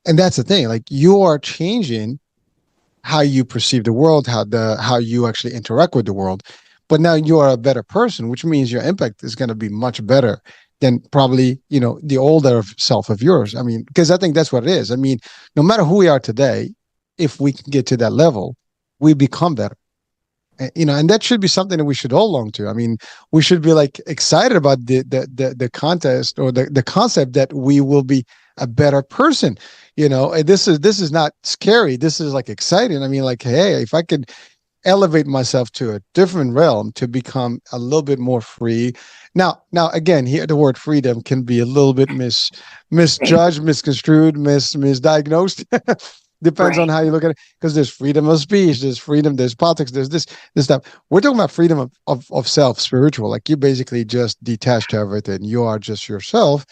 that's the thing. Like, you are changing how you perceive the world, how you actually interact with the world. But now you are a better person, which means your impact is going to be much better than probably, the older self of yours. I mean, because I think that's what it is. I mean, no matter who we are today, if we can get to that level, we become better. And that should be something that we should all long to. I mean, we should be like excited about the contest or the concept that we will be a better person. This is not scary. This is like exciting. I mean, like, hey, if I could elevate myself to a different realm to become a little bit more free. Now again, here the word freedom can be a little bit misjudged, misconstrued, misdiagnosed. Depends on how you look at it, because there's freedom of speech, there's freedom, there's politics, there's this stuff. We're talking about freedom of self, spiritual. Like, you basically just detach to everything. You are just yourself.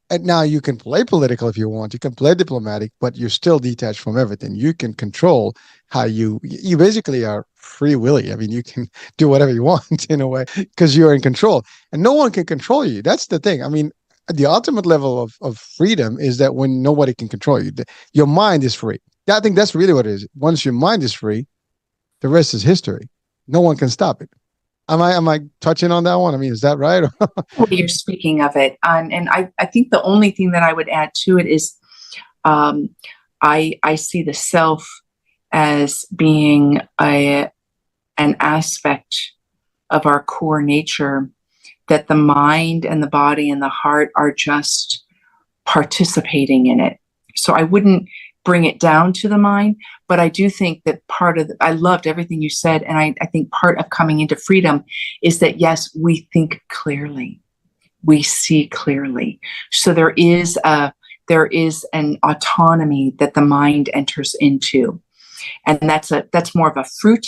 And now you can play political if you want. You can play diplomatic, but you're still detached from everything. You can control how you basically are free willy. I mean, you can do whatever you want in a way because you're in control, and no one can control you. That's the thing. I mean, the ultimate level of freedom is that when nobody can control you, your mind is free. I think that's really what it is. Once your mind is free, the rest is history. No one can stop it. Am I touching on that one? I mean, is that right? You're speaking of it. And I think the only thing that I would add to it is I see the self as being an aspect of our core nature, that the mind and the body and the heart are just participating in it. So I wouldn't bring it down to the mind, but I do think that I loved everything you said. And I think part of coming into freedom is that, yes, we think clearly, we see clearly. So there is an autonomy that the mind enters into. And that's more of a fruit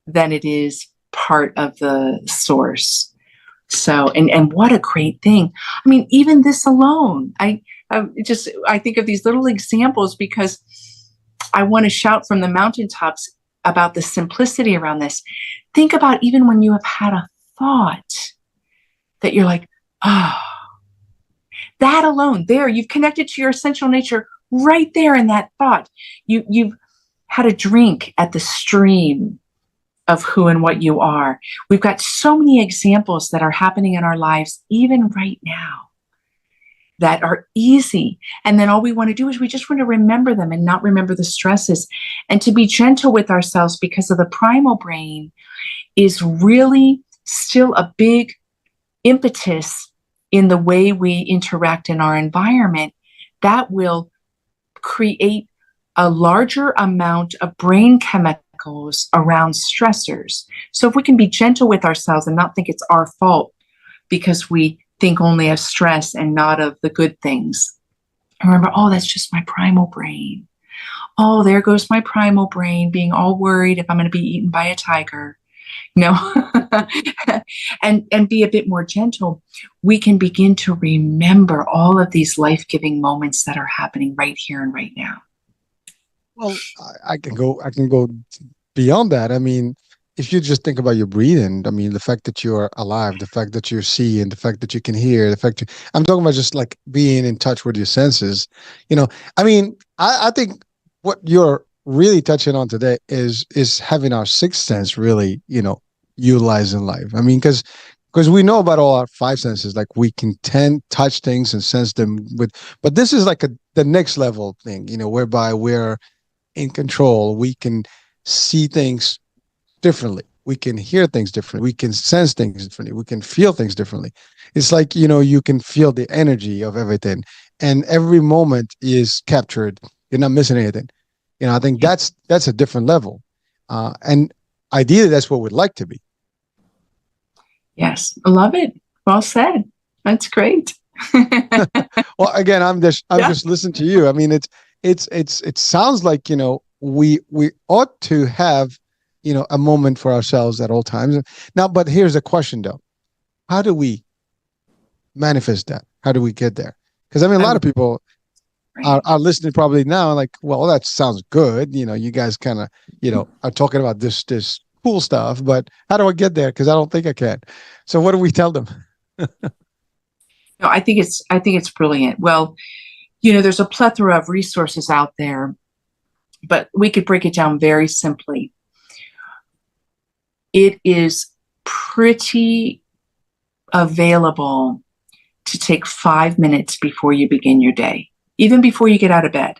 than it is part of the source. So, and what a great thing. I mean, even this alone, I think of these little examples because I want to shout from the mountaintops about the simplicity around this. Think about even when you have had a thought that you're like, oh, that alone, there, you've connected to your essential nature right there in that thought. You've had a drink at the stream of who and what you are. We've got so many examples that are happening in our lives, even right now, that are easy. And then all we want to do is we just want to remember them and not remember the stresses, and to be gentle with ourselves, because of the primal brain is really still a big impetus in the way we interact in our environment that will create a larger amount of brain chemicals around stressors. So if we can be gentle with ourselves and not think it's our fault because we think only of stress and not of the good things. Remember, oh, that's just my primal brain. Oh, there goes my primal brain being all worried if I'm going to be eaten by a tiger. And be a bit more gentle. We can begin to remember all of these life-giving moments that are happening right here and right now. Well, I can go beyond that. I mean, if you just think about your breathing, I mean, the fact that you are alive, the fact that you're seeing, the fact that you can hear, I'm talking about just like being in touch with your senses. I mean, I think what you're really touching on today is having our sixth sense really, utilized in life. I mean, because we know about all our five senses, like we can touch things and sense them but this is like the next level thing, whereby we're in control. We can see things differently. We can hear things differently. We can sense things differently. We can feel things differently. It's like, you can feel the energy of everything, and every moment is captured. You're not missing anything. I think that's a different level. And ideally, that's what we'd like to be. Yes, I love it. Well said. That's great. Well, again, I'm just listening to you. I mean, it sounds like, we ought to have, a moment for ourselves at all times. Now, but here's the question though. How do we manifest that? How do we get there? Because I mean, a lot of people are listening probably now like, well, that sounds good. You guys kind of, are talking about this cool stuff, but how do I get there? Because I don't think I can. So what do we tell them? No, I think it's brilliant. Well, there's a plethora of resources out there, but we could break it down very simply. It is pretty available to take 5 minutes before you begin your day, even before you get out of bed.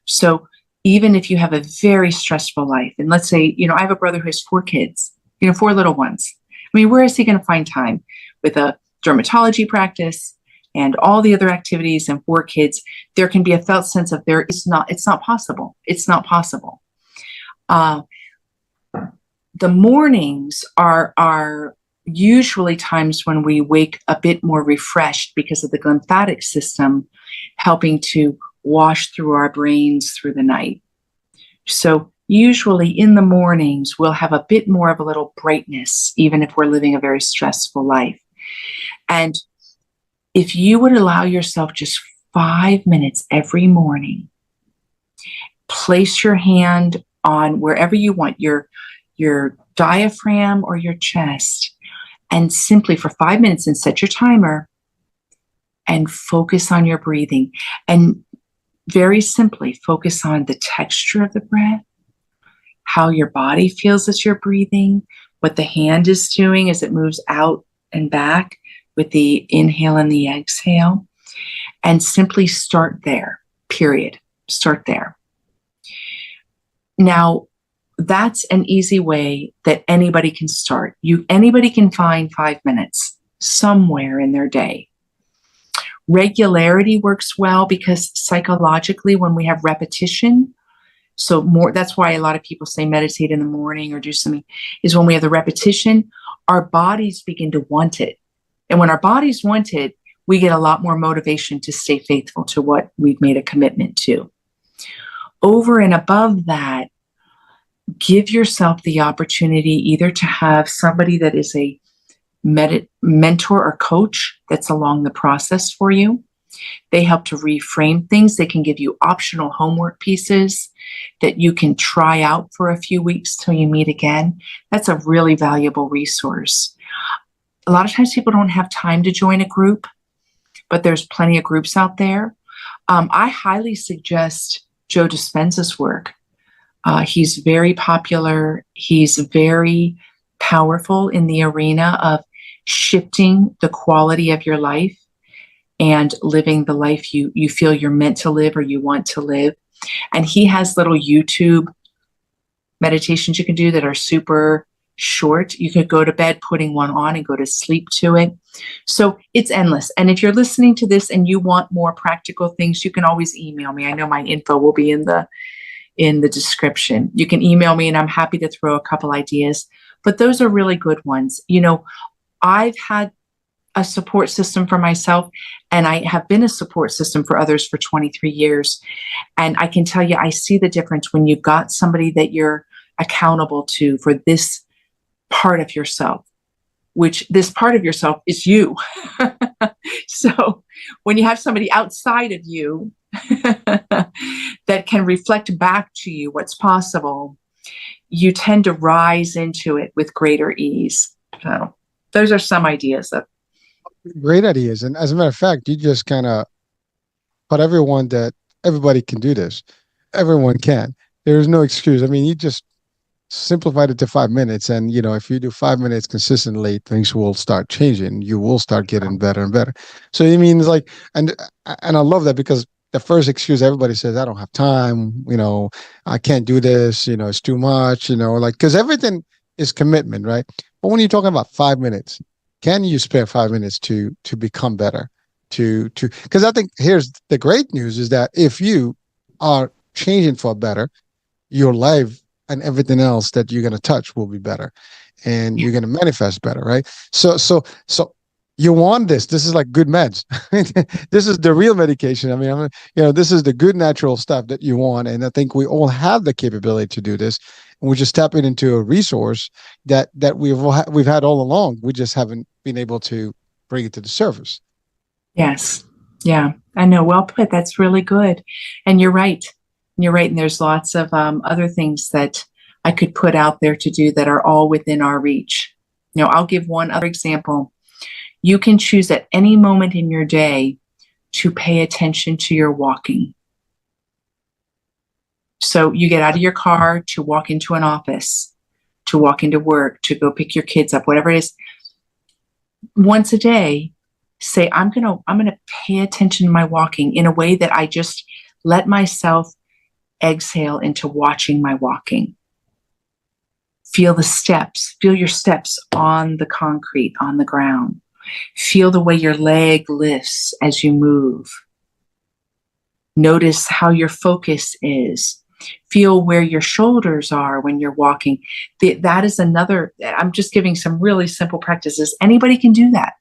So even if you have a very stressful life, and let's say, I have a brother who has 4 kids, 4 little ones. I mean, where is he going to find time with a dermatology practice and all the other activities and 4 kids? There can be a felt sense of it's not possible. It's not possible. The mornings are usually times when we wake a bit more refreshed because of the lymphatic system helping to wash through our brains through the night. So usually in the mornings, we'll have a bit more of a little brightness, even if we're living a very stressful life. And if you would allow yourself just 5 minutes every morning, place your hand on wherever you want, your diaphragm or your chest, and simply for 5 minutes, and set your timer and focus on your breathing. And very simply focus on the texture of the breath, how your body feels as you're breathing, what the hand is doing as it moves out and back with the inhale and the exhale, and simply start there, period. Start there. Now, that's an easy way that anybody can start. Anybody can find 5 minutes somewhere in their day. Regularity works well because psychologically, when we have repetition, that's why a lot of people say meditate in the morning or do something, is when we have the repetition, our bodies begin to want it. And when our bodies want it, we get a lot more motivation to stay faithful to what we've made a commitment to. Over and above that, give yourself the opportunity either to have somebody that is a mentor or coach that's along the process for you. They help to reframe things. They can give you optional homework pieces that you can try out for a few weeks till you meet again. That's a really valuable resource. A lot of times people don't have time to join a group, but there's plenty of groups out there. I highly suggest Joe Dispenza's work. He's very popular. He's very powerful in the arena of shifting the quality of your life and living the life you feel you're meant to live or you want to live. And he has little YouTube meditations you can do that are super short. You could go to bed putting one on and go to sleep to it. So it's endless. And if you're listening to this and you want more practical things, you can always email me. I know my info will be in the description. You can email me and I'm happy to throw a couple ideas. But those are really good ones. I've had a support system for myself, and I have been a support system for others for 23 years. And I can tell you, I see the difference when you've got somebody that you're accountable to for this part of yourself, which this part of yourself is you. So when you have somebody outside of you that can reflect back to you what's possible, you tend to rise into it with greater ease. So those are some ideas that Great ideas. And as a matter of fact, you just kind of taught everyone that everybody can do this. Everyone can. There is no excuse. I mean, you just simplified it to 5 minutes. And, if you do 5 minutes consistently, things will start changing. You will start getting better and better. So it means like, and I love that, because the first excuse everybody says, I don't have time, I can't do this, it's too much, like, because everything is commitment, right? But when you're talking about 5 minutes, can you spare 5 minutes to become better? Because I think here's the great news is that if you are changing for better, your life and everything else that you're going to touch will be better, and you're going to manifest better, right? So you want this. This is like good meds. This is the real medication. I mean, this is the good natural stuff that you want. And I think we all have the capability to do this. And we're just tapping into a resource that we've had all along. We just haven't been able to bring it to the surface. Yes. Yeah, I know. Well put. That's really good. And you're right. You're right. And there's lots of other things that I could put out there to do that are all within our reach. I'll give one other example. You can choose at any moment in your day to pay attention to your walking. So you get out of your car to walk into an office, to walk into work, to go pick your kids up, whatever it is. Once a day, say, I'm gonna pay attention to my walking in a way that I just let myself exhale into watching my walking. Feel the steps, feel your steps on the concrete, on the ground. Feel the way your leg lifts as you move. Notice how your focus is. Feel where your shoulders are when you're walking. That is another, I'm just giving some really simple practices. Anybody can do that,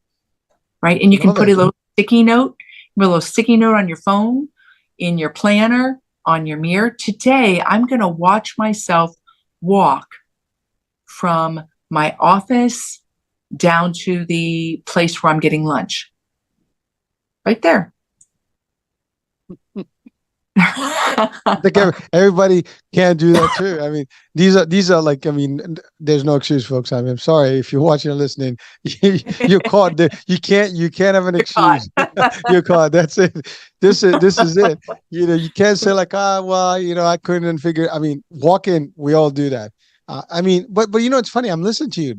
right? And you can put a little sticky note on your phone, in your planner, on your mirror. Today, I'm going to watch myself walk from my office down to the place where I'm getting lunch. Right there. I think everybody can do that too. I mean, these are like, I mean, there's no excuse, folks. I mean, I'm sorry if you're watching or listening, you're caught. You can't have an excuse. You're caught. That's it. This is it. You can't say like, well, I couldn't figure. I mean, walking, we all do that. I mean, but it's funny. I'm listening to you.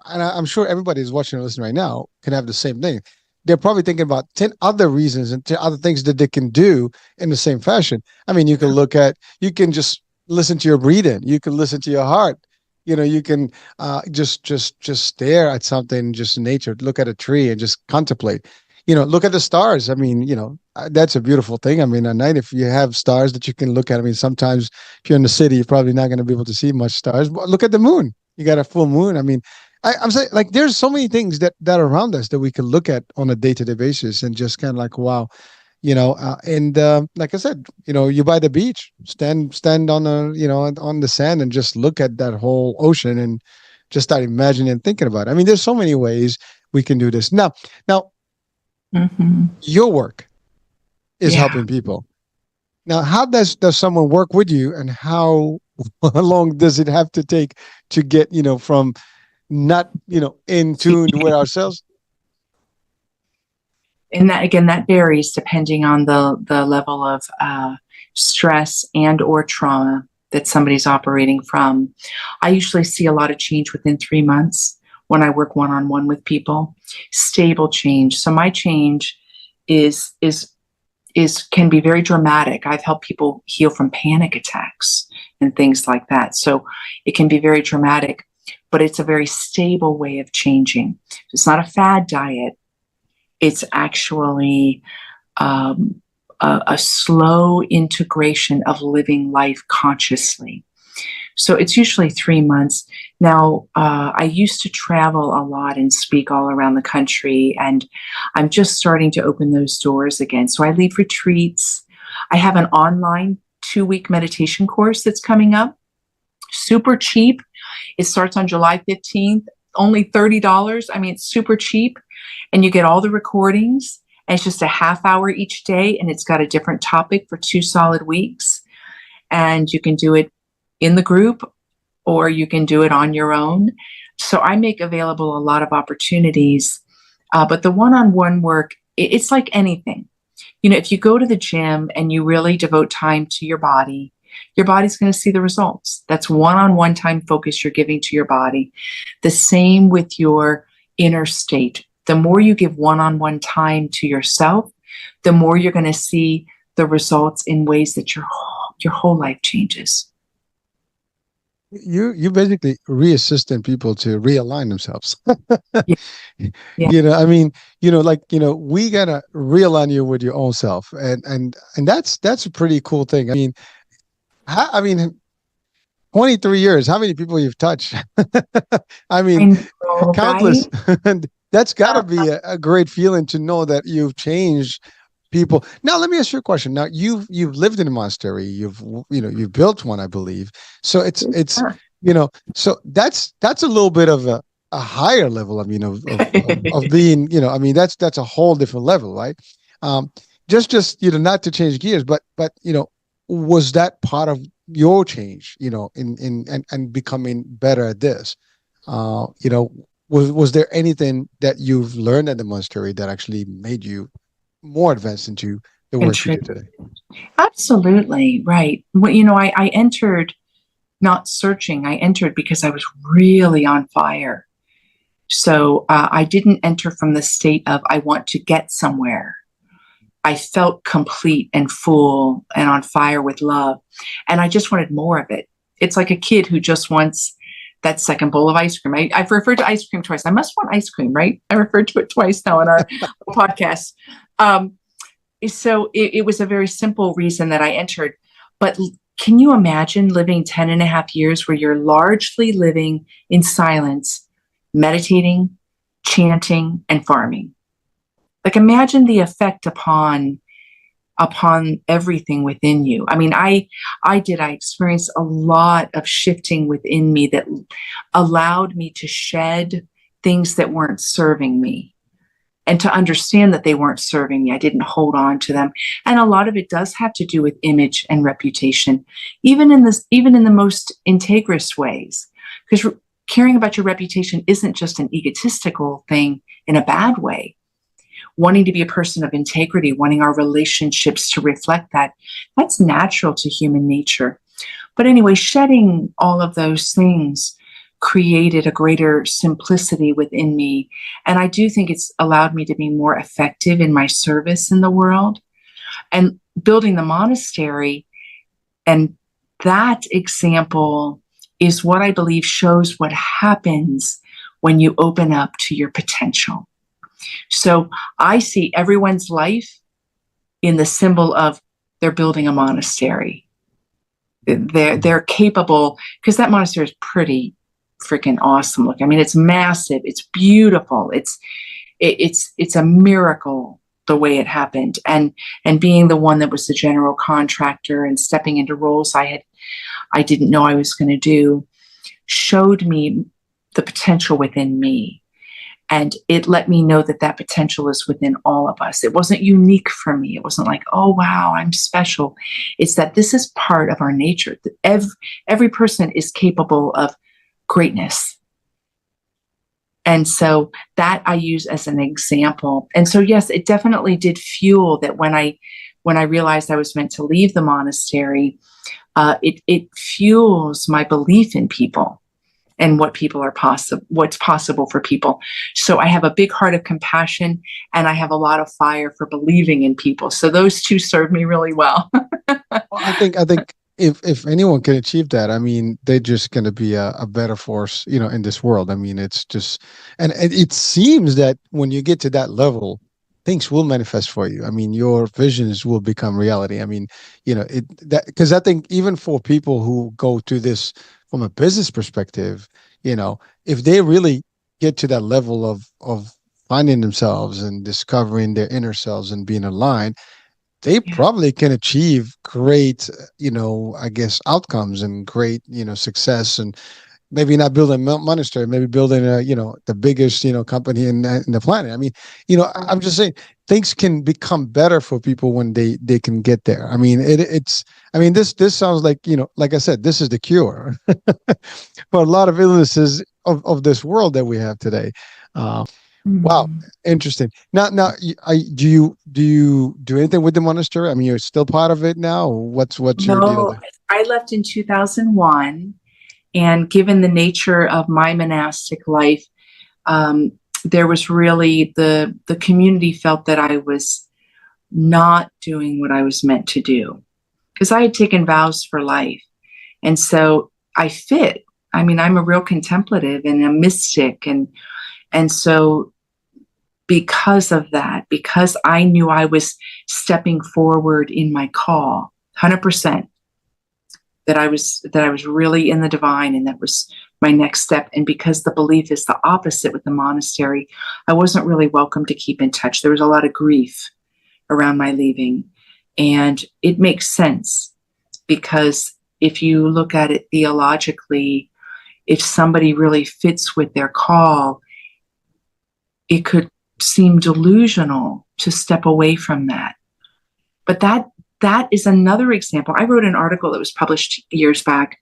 And I'm sure everybody who's watching or listening right now can have the same thing. They're probably thinking about 10 other reasons and 10 other things that they can do in the same fashion. I mean, you can just listen to your breathing. You can listen to your heart. You can just stare at something, just in nature, look at a tree and just contemplate. Look at the stars. I mean, that's a beautiful thing. I mean, at night, if you have stars that you can look at, I mean, sometimes if you're in the city, you're probably not going to be able to see much stars, but look at the moon. You got a full moon. I mean, I'm saying, like, there's so many things that are around us that we can look at on a day-to-day basis and just kind of like, wow, and like I said, you by the beach, stand on on the sand and just look at that whole ocean and just start imagining and thinking about it. I mean, there's so many ways we can do this. Now, your work is helping people. Now, how does someone work with you, and how long does it have to take to get, from not, in tune with ourselves? And that varies depending on the level of stress and or trauma that somebody's operating from. I usually see a lot of change within 3 months when I work one-on-one with people. Stable change. So my change can be very dramatic. I've helped people heal from panic attacks and things like that. So it can be very dramatic. but it's a very stable way of changing. It's not a fad diet. It's actually a slow integration of living life consciously. So it's usually 3 months. Now, I used to travel a lot and speak all around the country, and I'm just starting to open those doors again. So I lead retreats. I have an online 2-week meditation course that's coming up. Super cheap. It starts on July 15th, only $30. I mean, it's super cheap, and you get all the recordings, and it's just a half hour each day, and it's got a different topic for 2 solid weeks. And you can do it in the group, or you can do it on your own. So I make available a lot of opportunities, but the one-on-one work, it's like anything. You know, if you go to the gym and you really devote time to your body's going to see the results. That's one-on-one time focus you're giving to your body. The same with your inner state. The more you give one-on-one time to yourself, the more you're going to see the results in ways that your whole life changes. You basically reassisting people to realign themselves. Yeah. Yeah. You know, I mean, we gotta realign you with your own self, and that's a pretty cool thing. I mean, 23 years. How many people you've touched? I mean, countless. Right? And that's got to be a great feeling to know that you've changed people. Now, let me ask you a question. Now, you've lived in a monastery. You've built one, I believe. So it's so that's a little bit of a higher level. I mean, of being, that's a whole different level, right? Just not to change gears, but was that part of your change, and becoming better at this? Was there anything that you've learned at the monastery that actually made you more advanced into the work you do today? Absolutely, right. Well, I entered not searching. I entered because I was really on fire. So I didn't enter from the state of I want to get somewhere. I felt complete and full and on fire with love. And I just wanted more of it. It's like a kid who just wants that second bowl of ice cream. I've referred to ice cream twice. I must want ice cream, right? I referred to it twice now in our podcast. So it was a very simple reason that I entered. But can you imagine living 10 and a half years where you're largely living in silence, meditating, chanting, and farming? Like, imagine the effect upon everything within you. I mean, I experienced a lot of shifting within me that allowed me to shed things that weren't serving me, and to understand that they weren't serving me. I didn't hold on to them. And a lot of it does have to do with image and reputation, even in the most integrous ways, because caring about your reputation isn't just an egotistical thing in a bad way. Wanting to be a person of integrity, wanting our relationships to reflect that, that's natural to human nature. But anyway, shedding all of those things created a greater simplicity within me. And I do think it's allowed me to be more effective in my service in the world. And building the monastery, and that example is what I believe shows what happens when you open up to your potential. So I see everyone's life in the symbol of they're building a monastery. They're capable, because that monastery is pretty freaking awesome looking. I mean, it's massive, it's beautiful, it's a miracle the way it happened. And being the one that was the general contractor and stepping into roles I didn't know I was going to do, showed me the potential within me. And it let me know that potential is within all of us. It wasn't unique for me. It wasn't like, oh, wow, I'm special. It's that this is part of our nature. Every person is capable of greatness. And so that I use as an example. And so, yes, it definitely did fuel that when I realized I was meant to leave the monastery, it fuels my belief in people and what's possible for people. So I have a big heart of compassion, and I have a lot of fire for believing in people. So those two serve me really well. I think if anyone can achieve that, I mean, they're just going to be a better force, in this world. I mean, it's just, and it seems that when you get to that level, things will manifest for you. I mean, your visions will become reality. I mean, because I think even for people who go to this from a business perspective, if they really get to that level of finding themselves and discovering their inner selves and being aligned, they Yeah. probably can achieve great, I guess, outcomes and great, success. And maybe not building a monastery, maybe building the biggest, company in the planet. I mean, I'm just saying things can become better for people when they can get there. I mean, I mean, this sounds like, like I said, this is the cure for a lot of illnesses of this world that we have today. Uh, Wow, Mm. interesting. Now, do you do anything with the monastery? I mean, you're still part of it now. What's your deal No, there? I left in 2001. And given the nature of my monastic life, there was really the community felt that I was not doing what I was meant to do because I had taken vows for life. And so I fit. I mean, I'm a real contemplative and a mystic. And so because of that, because I knew I was stepping forward in my call, 100%, that I was really in the divine and that was my next step. And because the belief is the opposite with the monastery, I wasn't really welcome to keep in touch. There was a lot of grief around my leaving. And it makes sense because if you look at it theologically, if somebody really fits with their call, it could seem delusional to step away from that. But that is another example. I wrote an article that was published years back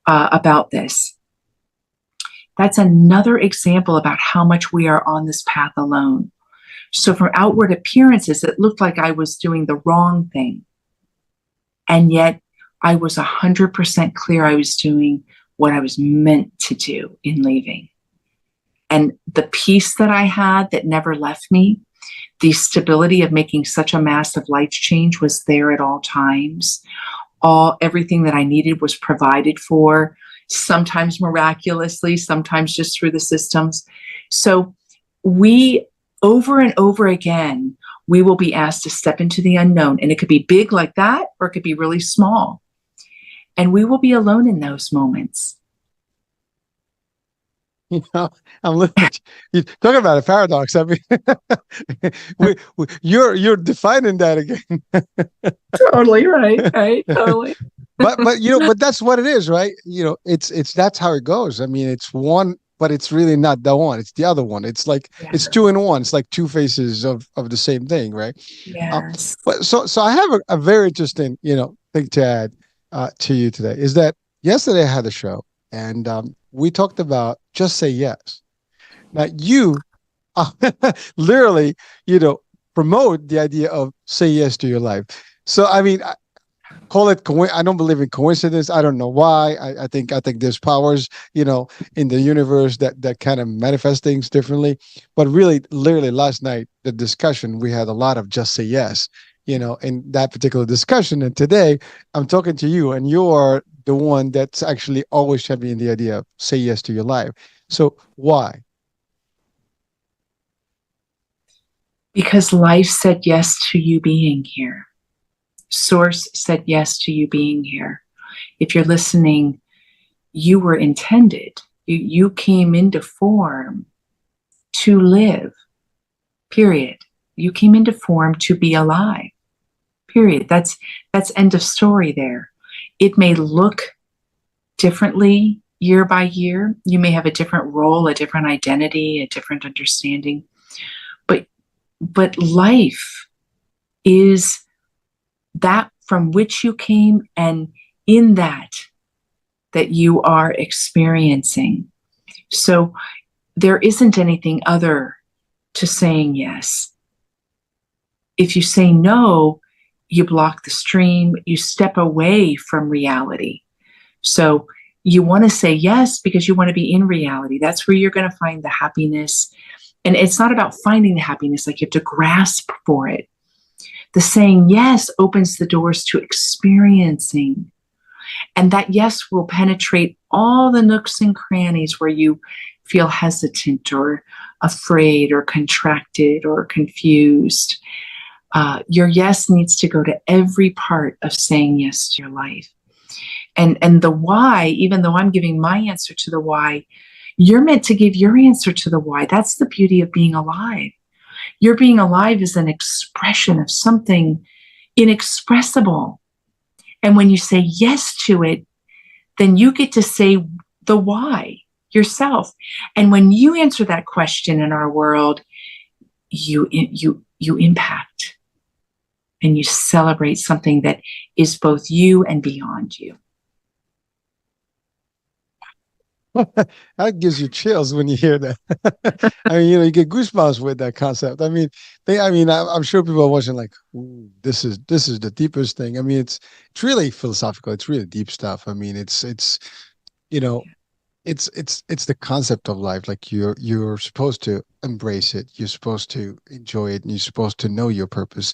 about this. That's another example about how much we are on this path alone. So from outward appearances, it looked like I was doing the wrong thing. And yet I was 100% clear I was doing what I was meant to do in leaving. And the peace that I had that never left me, the stability of making such a massive life change was there at all times. Everything that I needed was provided for, sometimes miraculously, sometimes just through the systems. So we, over and over again, we will be asked to step into the unknown. And it could be big like that, or it could be really small. And we will be alone in those moments. I'm looking at you. Talk about a paradox. I mean, you're defining that again. Totally right, right? Totally. But that's what it is, right? It's that's how it goes. I mean, it's one, but it's really not the one. It's the other one. It's like it's two Yes. in one. It's like two faces of the same thing, right? Yes. But so I have a very interesting, thing to add to you today is that yesterday I had a show and we talked about just say yes. Now you uh, literally, promote the idea of say yes to your life. So I mean, call it I don't believe in coincidence. I don't know why. I think there's powers, in the universe that kind of manifest things differently. But really, literally last night, the discussion, we had a lot of just say yes, in that particular discussion. And today I'm talking to you and you're the one that's actually always championing the idea of say yes to your life. So why? Because life said yes to you being here. Source said yes to you being here. If you're listening, you were intended. You came into form to live, period. You came into form to be alive, period. That's end of story there. It may look differently year by year. You may have a different role, a different identity, a different understanding. But life is that from which you came, and in that you are experiencing. So there isn't anything other to saying yes. If you say no, you block the stream, you step away from reality. So you want to say yes because you want to be in reality. That's where you're going to find the happiness. And it's not about finding the happiness, like you have to grasp for it. The saying yes opens the doors to experiencing. And that yes will penetrate all the nooks and crannies where you feel hesitant or afraid or contracted or confused. Your yes needs to go to every part of saying yes to your life. And the why, even though I'm giving my answer to the why, you're meant to give your answer to the why. That's the beauty of being alive. Your being alive is an expression of something inexpressible. And when you say yes to it, then you get to say the why yourself. And when you answer that question in our world, you impact and you celebrate something that is both you and beyond you. That gives you chills when you hear that. I mean, you get goosebumps with that concept. I mean, I'm sure people are watching like, ooh, this is the deepest thing. I mean, it's really philosophical. It's really deep stuff. I mean, it's you know, it's the concept of life. Like you're supposed to embrace it. You're supposed to enjoy it, and you're supposed to know your purpose,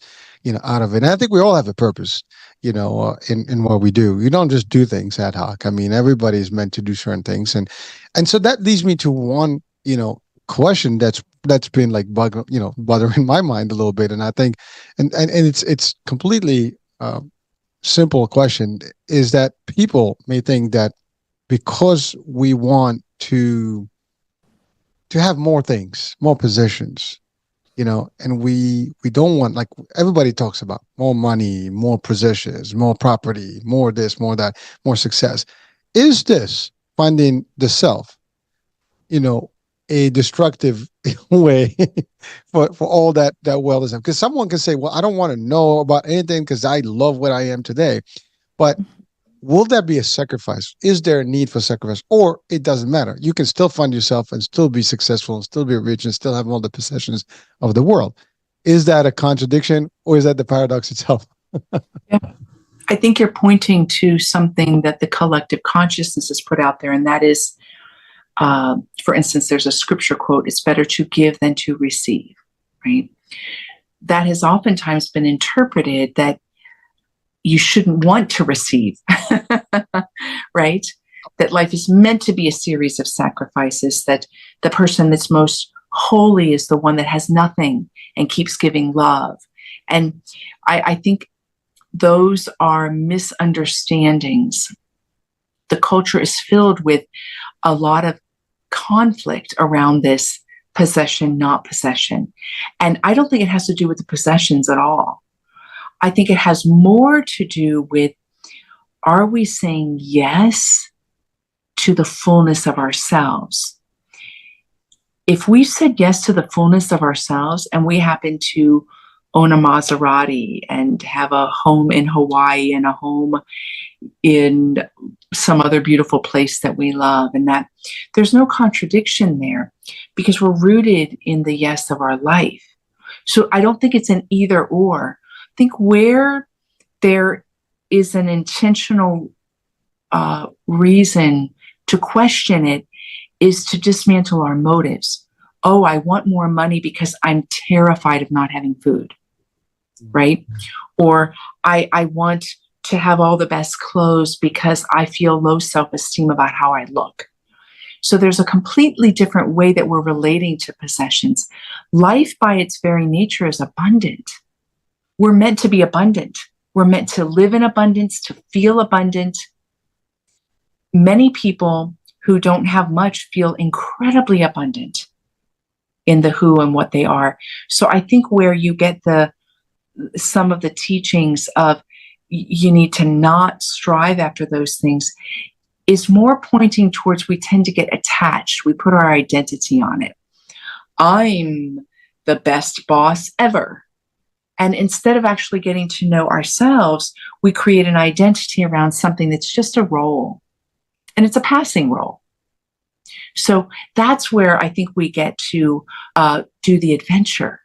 out of it. And I think we all have a purpose, in what we do. You don't just do things ad hoc. I mean, everybody's meant to do certain things, and so that leads me to one, question that's been like bothering my mind a little bit. And I think, and it's completely simple question is that people may think that because we want to have more things, more positions, and we don't want, like everybody talks about more money, more positions, more property, more this, more that, more success. Is this finding the self, a destructive way for all that wellness? Because someone can say, well, I don't want to know about anything because I love what I am today. But will that be a sacrifice? Is there a need for sacrifice? Or it doesn't matter. You can still find yourself and still be successful and still be rich and still have all the possessions of the world. Is that a contradiction, or is that the paradox itself? Yeah. I think you're pointing to something that the collective consciousness has put out there, and that is, for instance, there's a scripture quote, it's better to give than to receive, right? That has oftentimes been interpreted that you shouldn't want to receive, right? That life is meant to be a series of sacrifices, that the person that's most holy is the one that has nothing and keeps giving love. And I think those are misunderstandings. The culture is filled with a lot of conflict around this possession, not possession. And I don't think it has to do with the possessions at all. I think it has more to do with, are we saying yes to the fullness of ourselves? If we said yes to the fullness of ourselves and we happen to own a Maserati and have a home in Hawaii and a home in some other beautiful place that we love, and that there's no contradiction there because we're rooted in the yes of our life. So I don't think it's an either or. I think where there is an intentional reason to question it is to dismantle our motives. Oh, I want more money because I'm terrified of not having food, right? Or I want to have all the best clothes because I feel low self-esteem about how I look. So there's a completely different way that we're relating to possessions. Life by its very nature is abundant. We're meant to be abundant. We're meant to live in abundance, to feel abundant. Many people who don't have much feel incredibly abundant in the who and what they are. So I think where you get some of the teachings of you need to not strive after those things is more pointing towards we tend to get attached. We put our identity on it. I'm the best boss ever. And instead of actually getting to know ourselves, we create an identity around something that's just a role. And it's a passing role. So that's where I think we get to do the adventure.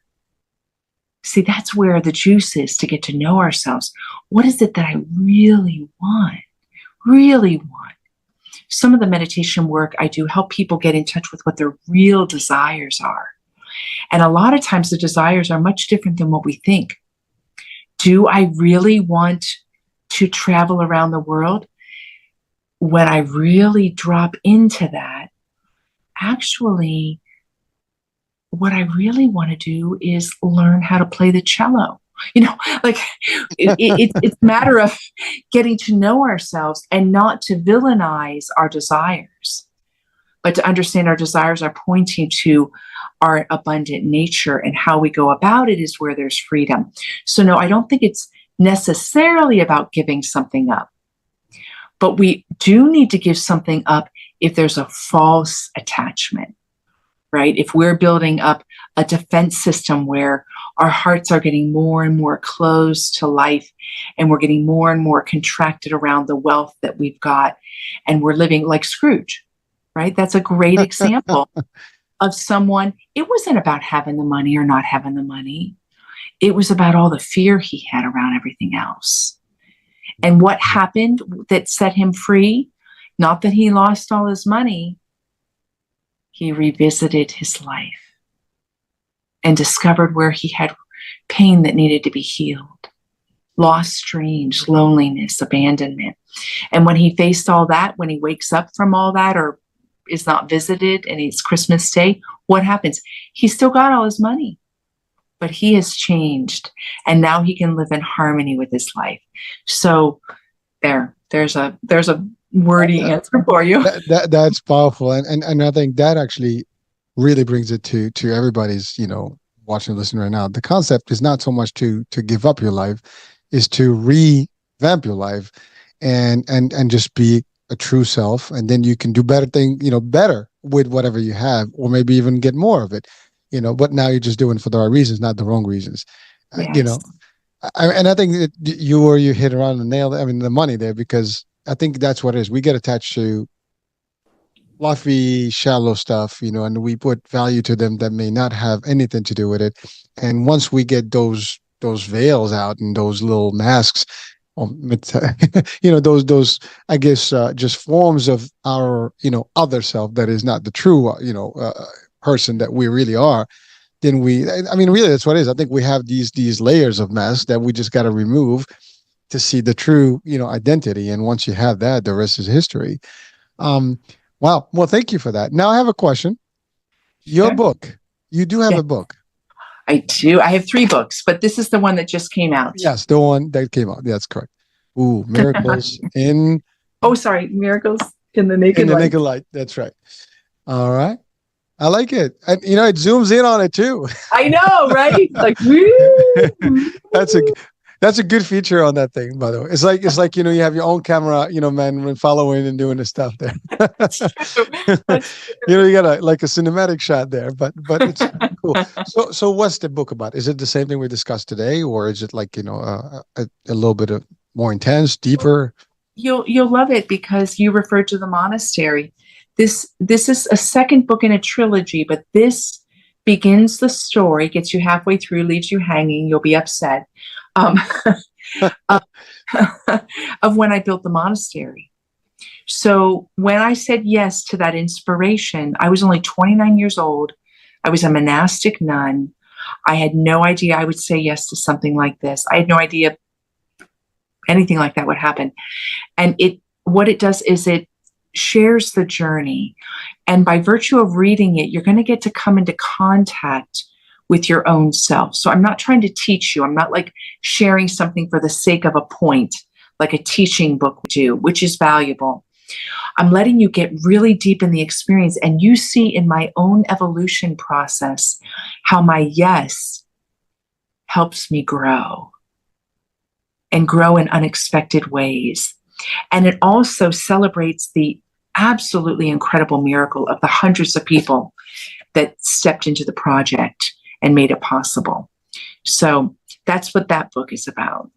See, that's where the juice is, to get to know ourselves. What is it that I really want? Really want? Some of the meditation work I do help people get in touch with what their real desires are. And a lot of times the desires are much different than what we think. Do I really want to travel around the world? When I really drop into that, actually, what I really want to do is learn how to play the cello. Like it's a matter of getting to know ourselves and not to villainize our desires, but to understand our desires are pointing to our abundant nature, and how we go about it is where there's freedom. So, no, I don't think it's necessarily about giving something up, but we do need to give something up if there's a false attachment, right? If we're building up a defense system where our hearts are getting more and more closed to life, and we're getting more and more contracted around the wealth that we've got, and we're living like Scrooge, right? That's a great example of someone. It wasn't about having the money or not having the money. It was about all the fear he had around everything else. And what happened that set him free? Not that he lost all his money. He revisited his life and discovered where he had pain that needed to be healed. Lost dreams, loneliness, abandonment. And when he faced all that, when he wakes up from all that, or is not visited, and it's Christmas Day, what happens? He still got all his money, but he has changed, and now he can live in harmony with his life. So there's a wordy answer for you. That's powerful, and I think that actually really brings it to everybody's, watching and listening right now. The concept is not so much to give up your life, is to revamp your life, and just be a true self, and then you can do better with whatever you have, or maybe even get more of it, but now you're just doing it for the right reasons, not the wrong reasons. Yes. And I think that you hit around the nail. I mean, the money there, because I think that's what it is. We get attached to fluffy, shallow stuff, and we put value to them that may not have anything to do with it. And once we get those veils out and those little masks, those I guess just forms of our other self that is not the true person that we really are, then really that's what it is. I think we have these layers of masks that we just got to remove to see the true identity. And once you have that, the rest is history. Wow. Well, thank you for that. Now I have a question. Your book, you do have a book. I do. I have 3 books, but this is the one that just came out. Yes, the one that came out. That's correct. Ooh, Miracles in... Oh, sorry. Miracles in the Naked Light. In the Naked Light. That's right. All right. I like it. And, it zooms in on it too. I know, right? Like, woo! That's a good feature on that thing, by the way. It's like you have your own camera, man, following and doing the stuff there. That's true. You got like a cinematic shot there, but it's cool. So what's the book about? Is it the same thing we discussed today, or is it like a little bit of more intense, deeper? You'll love it, because you referred to the monastery. This is a second book in a trilogy, but this begins the story, gets you halfway through, leaves you hanging. You'll be upset. Of when I built the monastery. So when I said yes to that inspiration, I was only 29 years old. I was a monastic nun. I had no idea I would say yes to something like this. I had no idea anything like that would happen. And what it does is it shares the journey. And by virtue of reading it, you're going to get to come into contact with your own self. So I'm not trying to teach you. I'm not like sharing something for the sake of a point, like a teaching book would do, which is valuable. I'm letting you get really deep in the experience, and you see in my own evolution process how my yes helps me grow, and grow in unexpected ways. And it also celebrates the absolutely incredible miracle of the hundreds of people that stepped into the project and made it possible. So that's what that book is about.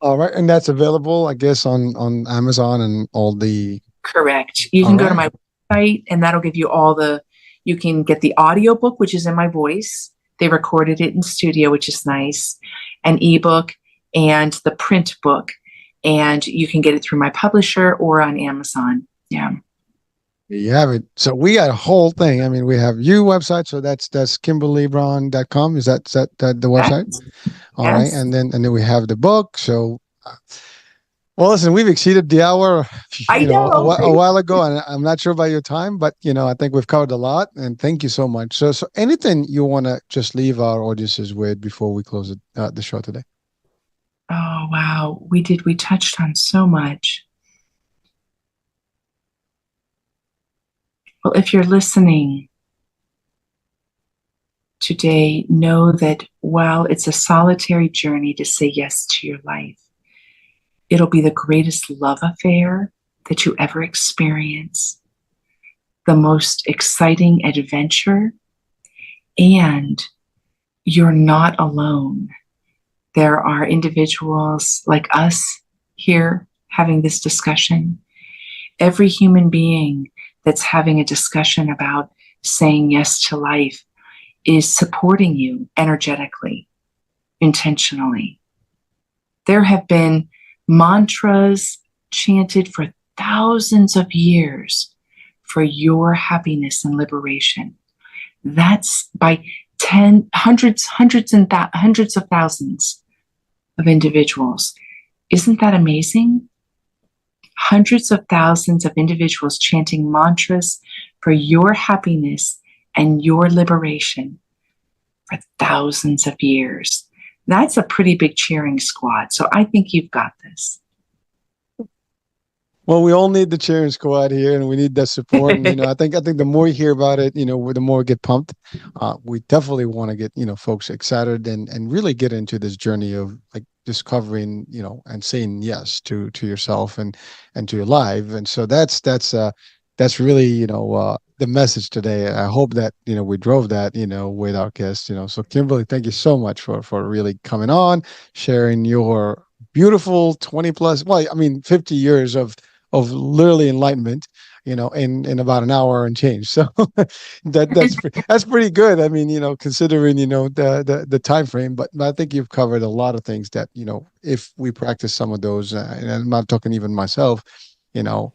All right. And that's available, I guess, on Amazon and all the... Correct. You can go to my website, and that'll give you you can get the audio book, which is in my voice. They recorded it in studio, which is nice, an ebook, and the print book. And you can get it through my publisher or on Amazon. Yeah. You have it. So we got a whole thing. I mean, we have you website. So that's kimberlybraun.com. Is that the website? Yes. All right. Yes. And then we have the book. So well, listen, we've exceeded the hour, I know. a while ago, and I'm not sure about your time, but I think we've covered a lot, and thank you so much. So anything you want to just leave our audiences with before we close the show today? Oh, wow. We did. We touched on so much. Well, if you're listening today, know that while it's a solitary journey to say yes to your life, it'll be the greatest love affair that you ever experience, the most exciting adventure, and you're not alone. There are individuals like us here having this discussion. Every human being that's having a discussion about saying yes to life is supporting you energetically, intentionally. There have been mantras chanted for thousands of years for your happiness and liberation. That's by hundreds of thousands of individuals. Isn't that amazing? Hundreds of thousands of individuals chanting mantras for your happiness and your liberation for thousands of years. That's a pretty big cheering squad. So I think you've got this. Well, we all need the cheering squad here, and we need that support. And I think the more you hear about it, the more we get pumped. We definitely want to get folks excited and really get into this journey of like discovering and saying yes to yourself and to your life. And so that's really the message today. I hope that we drove that with our guests. So Kimberly, thank you so much for really coming on, sharing your beautiful 20 plus, well, I mean 50 years of literally enlightenment, in about an hour and change. So that's pretty good. I mean, considering the time frame, but I think you've covered a lot of things that if we practice some of those, and I'm not talking even myself, I'm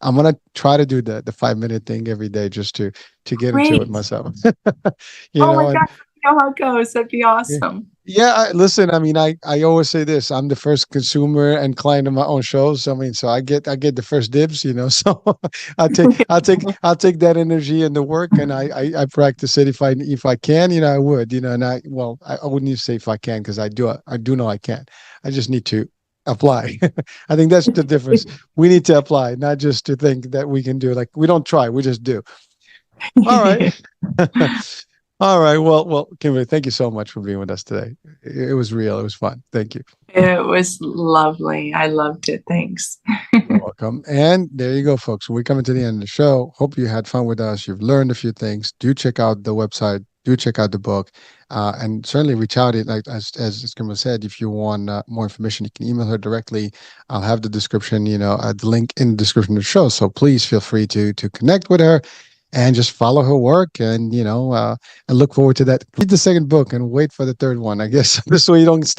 gonna try to do the 5 minute thing every day just to get into it Great. myself. Oh my And gosh, you know how it goes. That'd be yeah. awesome. Yeah, listen, I mean, I always say this, I'm the first consumer and client of my own shows. I mean, so I get the first dibs, so I'll take that energy and the work, and I practice it if I can, I would, and I wouldn't even say if I can, because I do know I can. I just need to apply. I think that's the difference. We need to apply, not just to think that we can do. Like, we don't try, we just do. All right. All right. Well, Kimberly, thank you so much for being with us today. It was real. It was fun. Thank you. It was lovely. I loved it. Thanks. You're welcome. And there you go, folks. We're coming to the end of the show. Hope you had fun with us. You've learned a few things. Do check out the website. Do check out the book, and certainly reach out. Like as Kimberly said, if you want more information, you can email her directly. I'll have the description, the link in the description of the show. So please feel free to connect with her and just follow her work, and and look forward to that. Read the second book and wait for the third one, I guess. This way you don't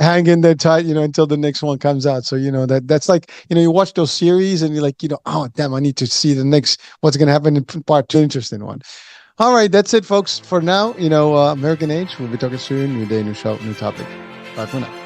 hang in there tight until the next one comes out. So that's like you watch those series and you're like oh damn, I need to see the next, what's going to happen in part two. Interesting one. All right, that's it, folks, for now. American Age, we'll be talking soon. New day, new show, new topic. Bye for now.